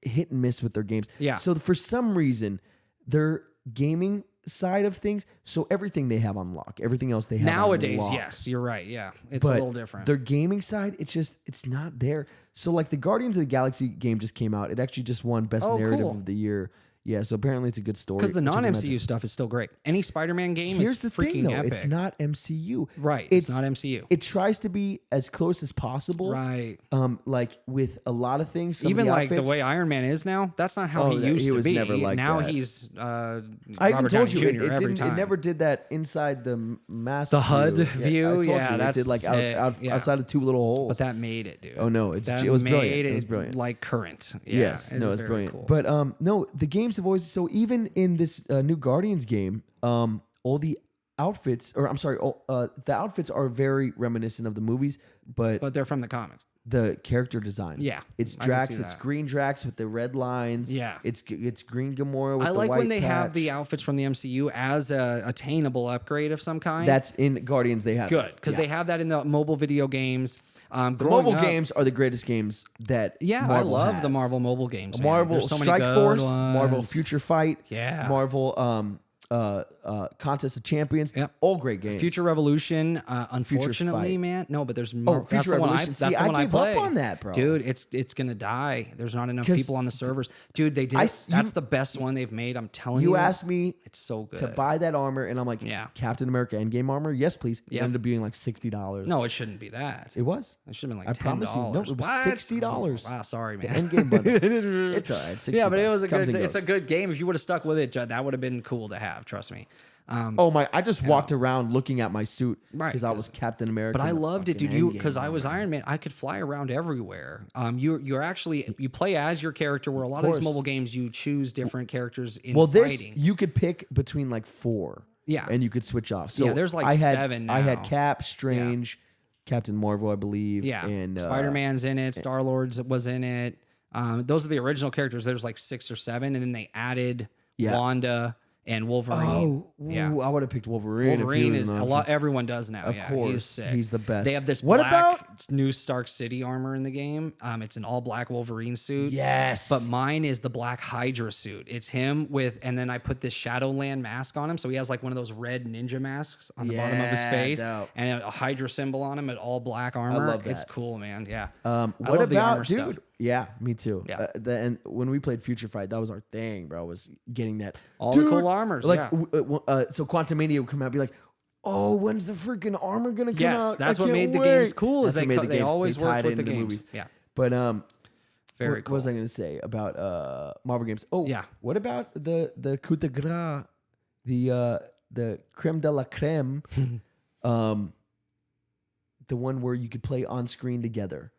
hit and miss with their games. Yeah. So for some reason, their gaming side of things, so everything they have on lock, everything else they have Nowadays, on lock. yes, you're right. Yeah, it's But a little different. Their gaming side, it's not there. So like the Guardians of the Galaxy game just came out. It actually just won Best Oh, Narrative cool. of the Year. Yeah, so apparently it's a good story. Because the which is non-MCU stuff is still great. Any Spider-Man game Here's is the freaking thing, though. epic. It's not MCU. Right, it's not MCU. It tries to be as close as possible. Right. Like with a lot of things. Some of Even the like the outfits- way Iron Man is now, that's not how Oh, he that- used he to was be. never like now that. he's I even Robert told Downey you Jr. it every didn't. time. It never did that inside the mask. The HUD view. view, I told yeah, you, that's it did like sick, yeah. outside of two little holes. But that made it, dude. Oh, no, it was brilliant. It was brilliant. Like current. Yeah, Yes, no, it's very brilliant. cool. But no, the games have always so even in this new Guardians game, all the outfits, or I'm sorry, the outfits are very reminiscent of the movies, but they're from the comics. the character design, Yeah, it's I can Drax, see it's that. green Drax with the red lines, Yeah. it's green Gamora with I the like white when they have patch. the outfits from the MCU as a attainable upgrade of some kind. That's in Guardians. They have good because yeah. they have that in the mobile video games. The Growing mobile up- games are the greatest games that Yeah, Marvel I love has. the Marvel mobile games. Man. Marvel There's so many Strike good Force, ones. Marvel Future Fight, Yeah. Marvel Contest of Champions. Yep. All great games. Future Revolution. Unfortunately, Fight. man, no, but there's Oh, more. Future Revolution. That's See, the one I I gave up play. on that, bro. Dude, it's gonna die. There's not enough 'Cause people on the servers. Dude, they did. That's the best one they've made. I'm telling you. You asked me It's so good. to buy that armor, and I'm like, Yeah. Captain America Endgame armor? Yes, please. It Yep. ended up being like $60. No, it shouldn't be that. It was. It should have been like I $10. promise you. No, it was What? $60. Oh, wow, sorry, The man. Endgame bundle. It's all right. 60 Yeah, but it bucks. was a Comes good. and It's a goes. good game. If you would have stuck with it, Judd, that would have been cool to have. Trust me. Oh my! I just walked around looking at my suit Right, because I was Captain America. But I in the loved it, fucking dude. You Endgame because I was armor. Iron Man. I could fly around everywhere. You're actually you play as your character. Where a lot of these course. mobile games, you choose different characters in Well, this fighting. you could pick between like 4. Yeah. and you could switch off. So Yeah, there's like I had, 7 I had now. Cap, Strange, Captain Marvel, I believe. Yeah, and Spider Man's in it. Star Lord's was in it. Those are the original characters. There's like 6 or 7, and then they added Yeah. Wanda and Wolverine. Oh, yeah. ooh, I would have picked Wolverine. if he Wolverine was is an a option. lot. Everyone does now. Of Yeah, course, he's sick. he's the best. They have this What black about- new Stark City armor in the game. It's an all black Wolverine suit. Yes, But mine is the black Hydra suit. It's him with, and then I put this Shadowland mask on him. So he has like one of those red ninja masks on the bottom of his Yeah, face dope. and a Hydra symbol on him at all black armor. love It's that. cool, man. Yeah. What love the armor about dude? stuff. Yeah, me too. Yeah. And when we played Future Fight, that was our thing, bro. Was getting that All the Dude, cool armors, Like, yeah. so Quantumania would come out and be like, "Oh, when's the freaking armor gonna come Yes, out?" that's I what can't made the wait." games cool. Is That's what made the they games- always tied worked with it the into games. movies. Yeah. But Very what cool. was I gonna say about Marvel games? Oh, Yeah. What about the coup de grace, the creme de la creme, the one where you could play on screen together?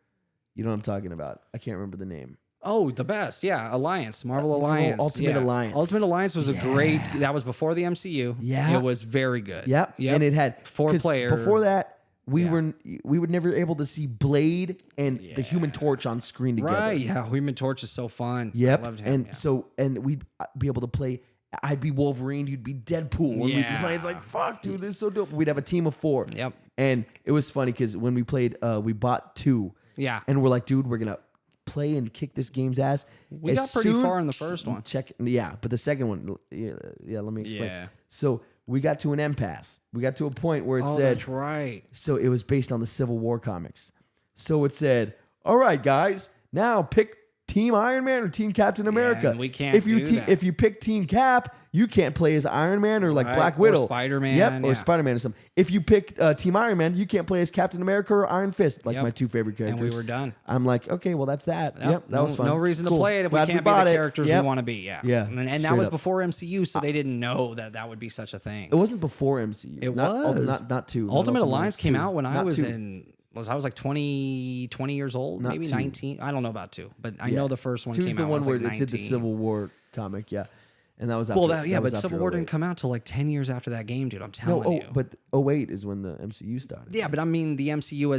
You know what I'm talking about? I can't remember the name. Oh, the best. Yeah. Alliance. Marvel Marvel Alliance. Ultimate yeah. Alliance. Ultimate Alliance was a Yeah. great, that was before the MCU. Yeah. It was very good. Yep. Yep. And it had 4 'cause player. Before that, we Yeah. were never able to see Blade and the Human Torch on screen together. Right. Yeah. Human Torch is so fun. Yep. I loved him. And yeah. so we'd be able to play I'd be Wolverine, you'd be Deadpool. And we'd be playing, it's like, fuck, dude, this is so dope. We'd have a team of 4. Yep. And it was funny because when we played, we bought 2. Yeah. And we're like, dude, we're going to play and kick this game's ass. We got pretty far in the first one. But the second one, let me explain. Yeah. So we got to an impasse. We got to a point where it said, that's right. So it was based on the Civil War comics. So it said, all right, guys, now pick Team Iron Man or Team Captain America. And we can't if you do that. If you pick Team Cap, you can't play as Iron Man or like Black Widow. Or Spider-Man. Yep, or Spider-Man or something. If you pick Team Iron Man, you can't play as Captain America or Iron Fist, like my 2 favorite characters. And we were done. I'm like, okay, well, that's that. Yep, that was fun. No reason to Cool. play it if Glad we can't be the characters we want to be. Yeah. And that was before MCU, so they didn't know that would be such a thing. It wasn't before MCU. It was. was. Not 2. Ultimate Alliance came out when I was 2. I was like 20 years old, Not maybe 2. 19. I don't know about 2, but I know the first one 2's came the out one when I where was like it did the 19. Civil War comic, and that was after. But Civil War didn't come out till like 10 years after that game, dude. I'm telling you. But 08 is when the MCU started. Yeah, but I mean the MCU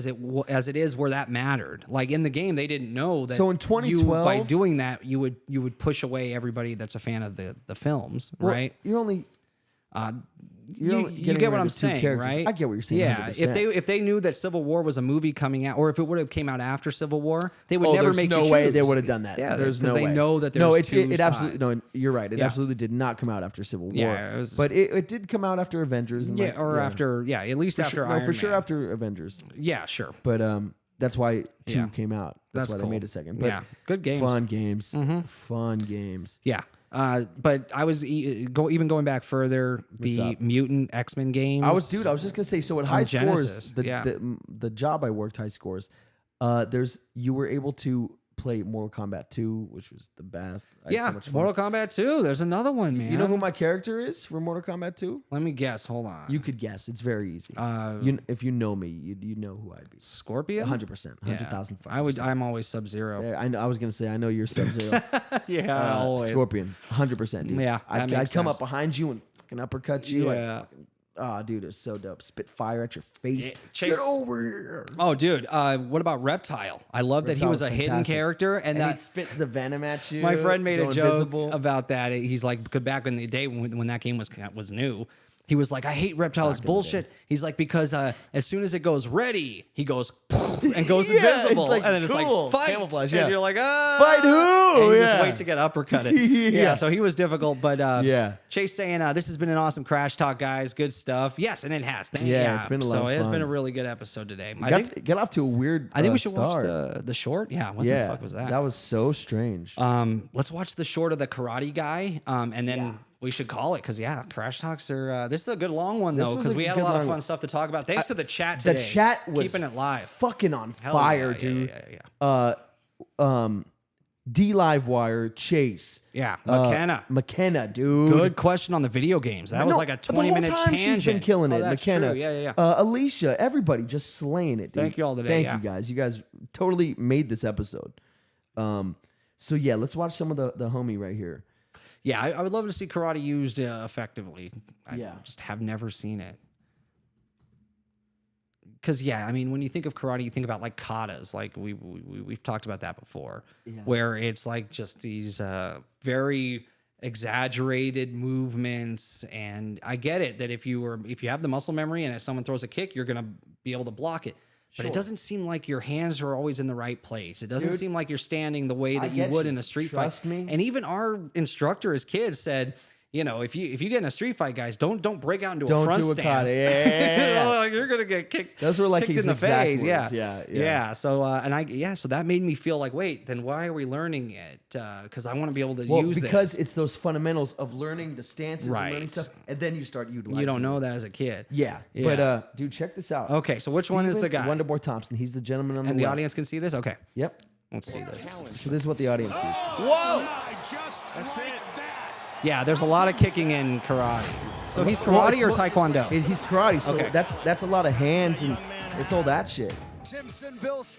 as it is where that mattered. Like in the game, they didn't know that. So in 2012, by doing that, you would push away everybody that's a fan of the films, right? You're only. You get what I'm saying, right? I get what you're saying. Yeah, 100%. if they knew that Civil War was a movie coming out, or if it would have came out after Civil War, they would never there's make no you way choose. they would have done that. Yeah, there's no way. they know that there's no, two it absolutely sides. no. You're right. It Yeah. absolutely did not come out after Civil War. Yeah, it was- but it did come out after Avengers. And after at least after Iron for sure Man. after Avengers. Yeah, sure. But that's why 2 Yeah. came out. That's why cool. they made a second. But Yeah, good games. Fun games. Fun games. Yeah. But I was even going back further, the Mutant X-Men games. I was just gonna say. So at high Genesis, scores, the job I worked, high scores. You were able to play Mortal Kombat 2, which was the best. I had so much fun. Mortal Kombat 2. There's another one, man. You know who my character is for Mortal Kombat 2? Let me guess. Hold on. You could guess. It's very easy. If you know me, you know who I'd be. Scorpion. 100%. 100,000. I'm always Sub-Zero. I was gonna say I know you're Sub-Zero. Yeah, always. Scorpion. 100%. Dude. Yeah, I'd makes come sense. up behind you and fucking uppercut you. Yeah. Oh, dude, it's so dope. Spit fire at your face. Chase- Get over here. Oh, dude. What about Reptile? I love that he was a Reptile's hidden fantastic. character, and He'd that spit the venom at you. my friend made go a joke invisible. about that. He's like, because back in the day when that game was new, he was like, I hate Reptile. It's bullshit. He's like, because as soon as it goes ready, he goes and goes Yeah, invisible, it's like, and then it's cool. like fight, Camouflage, and yeah. you're like, ah, Fight who? And you just Yeah. wait to get uppercutted. Yeah. So he was difficult, but Yeah. Chase saying, this has been an awesome Crash Talk, guys. Good stuff. Yes, and it has. Yeah, it's been a lot So of it's been fun. a really good episode today. Get off to a weird. I think we should start. watch the short. Yeah, what the fuck was that? That was so strange. Let's watch the short of the karate guy, and then we should call it because Crash Talks are. This is a good long one though was because a we had a good lot of long fun one. stuff to talk about. Thanks to the chat The today. chat was keeping it live. fucking on Hell fire, yeah, dude. Yeah. D Livewire Chase. Yeah, McKenna. McKenna, dude. Good question on the video games. That was like a 20-minute the whole time tangent. She's been killing it. Oh, that's McKenna. true. Yeah. Alicia, everybody just slaying it, dude. Thank you all today, Thank yeah. you guys. You guys totally made this episode. So yeah, let's watch some of the homie right here. Yeah, I would love to see karate used effectively. I just have never seen it. Because I mean, when you think of karate, you think about like katas. Like we've talked about that before, where it's like just these very exaggerated movements. And I get it that if you have the muscle memory and if someone throws a kick, you're gonna be able to block it. But it doesn't seem like your hands are always in the right place. It doesn't seem like you're standing the way that you would in a street fight. Trust me. And even our instructor as kids said, if you get in a street fight, guys, don't break out into a front do a stance. kata. Yeah. Like, you're gonna get kicked. Those were like kicked his in the exact face. words. Yeah. So so that made me feel like, wait, then why are we learning it? Because I want to be able to use because this. it's those fundamentals of learning the stances and learning Right. stuff, and then you start utilizing. You don't know that as a kid. Yeah. But dude, check this out. Okay, so which one is the guy? Wonderboy Thompson. He's the gentleman on And the left. audience can see this. Okay, Yep. let's see this. So this is what the audience sees. Whoa! Yeah, there's a lot of kicking in karate. So he's karate or taekwondo? He's karate, so Okay. that's a lot of hands and it's all that shit.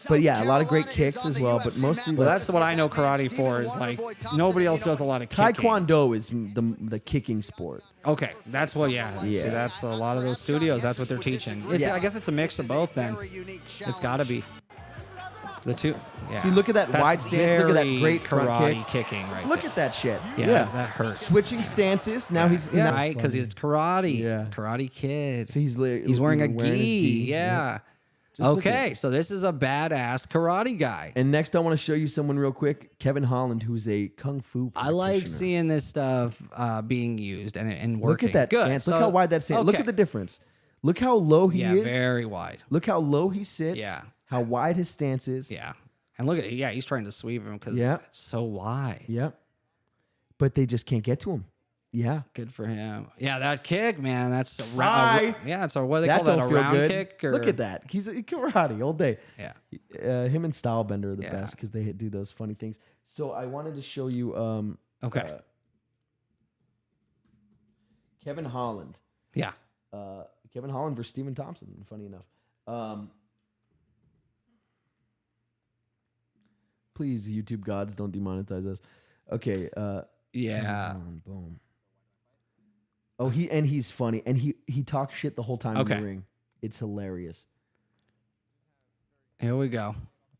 But yeah, a lot of great kicks as well, but mostly Well, that's what I know karate for is like nobody else does a lot of kicking. Taekwondo is the kicking sport. Okay, that's what. See, that's a lot of those studios. That's what they're teaching. I guess it's a mix of both. Then it's got to be the two. Yeah. See, look at that That's wide stance. Look at that great front karate kick. kicking right Look there. at that shit. Yeah, that hurts. Switching stances. Now he's right, because it's karate. Yeah. Karate Kid. See, he's wearing a his gi. Yeah. Just look at Okay, so this is a badass karate guy. And next, I want to show you someone real quick, Kevin Holland, who's a kung fu I like practitioner. seeing this stuff being used and working. Look at that Good. stance. So, Look how wide that stance. Look okay. at the difference. Look how low he Yeah, is. very wide. Look how low he sits. Yeah. How wide his stance is. Yeah. And look at it. Yeah, he's trying to sweep him because it's so wide. Yep. But they just can't get to him. Yeah. Good for him. Yeah, that kick, man. That's a Hi. yeah, it's a what do they That call that? don't A feel round good. kick? Or? Look at that. He's a karate all day. Yeah. Him and Stylebender are the Yeah. best because they do those funny things. So I wanted to show you Okay. Kevin Holland. Yeah. Kevin Holland versus Stephen Thompson, funny enough. Please, YouTube gods, don't demonetize us. Okay. Yeah. Boom. Oh, he's funny. And he talks shit the whole time in the ring. It's hilarious. Here we go.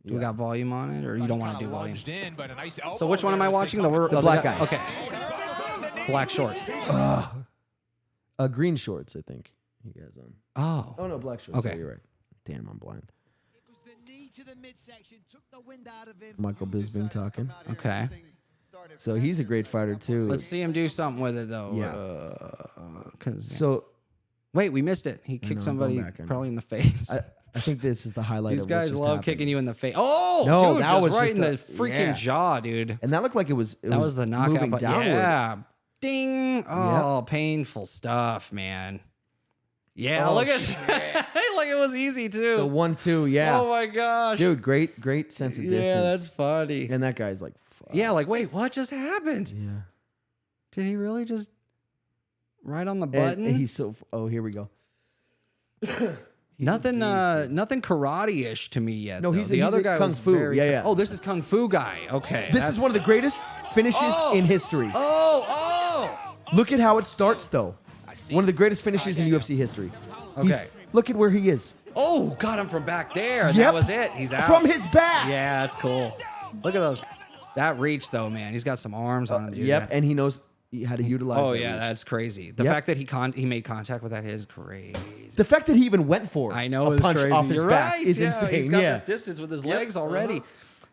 Do we got volume on it, or you don't want to do volume? So which one am I there watching? The black guy. Okay. Black shorts. Green shorts, I think he has on. Oh. Oh no, black shorts. Okay. Oh, you're right. Damn, I'm blind. Michael Bisping talking. Okay. So he's a great fighter too. Let's see him do something with it though. Yeah. Yeah. So wait, we missed it. He know, kicked I'm somebody going back, I know. probably in the face. I think this is the highlight. These of guys what just love happened. kicking you in the face. Oh, No, dude, that just was right just in a- the freaking yeah. jaw, dude. And that looked like it was The knockout. moving But downward. yeah. Ding. Oh, painful stuff, man. Yeah, Oh, look at that. Like it was easy too. The 1-2, yeah. Oh my gosh. Dude, great sense of distance. Yeah, that's funny. And that guy's like, fuck. Yeah, like wait, what just happened? Yeah. Did he really just right on the And button? he's so. Oh, here we go. Nothing karate-ish to me yet. No, though. he's the a other guy kung was fu. very. Yeah. Oh, this is kung fu guy. Okay, This is one of the greatest finishes in history. Oh. Look at how it starts, though. One of the greatest finishes in UFC history. Okay. Look at where he is. Oh, got him from back there. Yep. That was it. He's out. From his back. Yeah, that's cool. Look at those. That reach, though, man. He's got some arms on him. Dude. Yep, and he knows how to utilize. Oh that yeah, reach. that's crazy. The Yep. fact that he made contact with that is crazy. The fact that he even went for I know a it's punch crazy. off his You're back right. is Yeah, insane. He's got yeah. this distance with his legs already.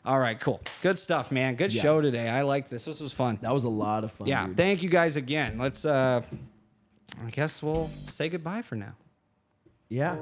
All right, cool. Good stuff, man. Good show today. I like this. This was fun. That was a lot of fun. Yeah, dude. thank you guys again. Let's I guess we'll say goodbye for now. Yeah.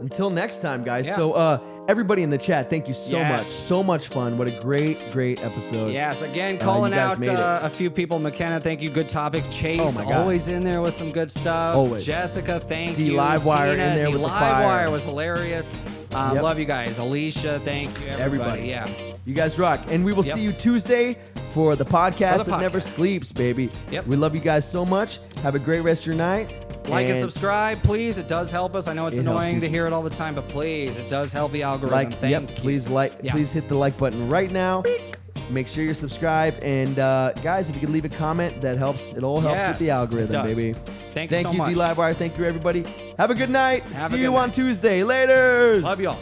Until next time, guys. Yeah. So, everybody in the chat, thank you so Yes. much. So much fun. What a great episode. Yes, again, calling you guys out made it. a few people. McKenna, thank you. Good topic. Chase, Oh my God. always in there with some good stuff. Always. Jessica, thank D you. Livewire Tina, in there D with the Livewire fire. was hilarious. Yep. Love you guys. Alicia, thank you. Everybody. Yeah. You guys rock. And we will Yep. see you Tuesday for the podcast For the that never podcast. sleeps, baby. Yep. We love you guys so much. Have a great rest of your night. Like and subscribe, please. It does help us. I know it's It helps annoying to YouTube. hear it all the time, but please, it does help the algorithm. Thank you. Please Yeah. please hit the like button right now. Make sure you're subscribed. And guys, if you could leave a comment, that helps. It all helps with the Yes, algorithm, it does. baby. Thank you so you, much. D Livewire. Thank you, everybody. Have a good night. Have a See good you on night. Tuesday. Later. Love y'all.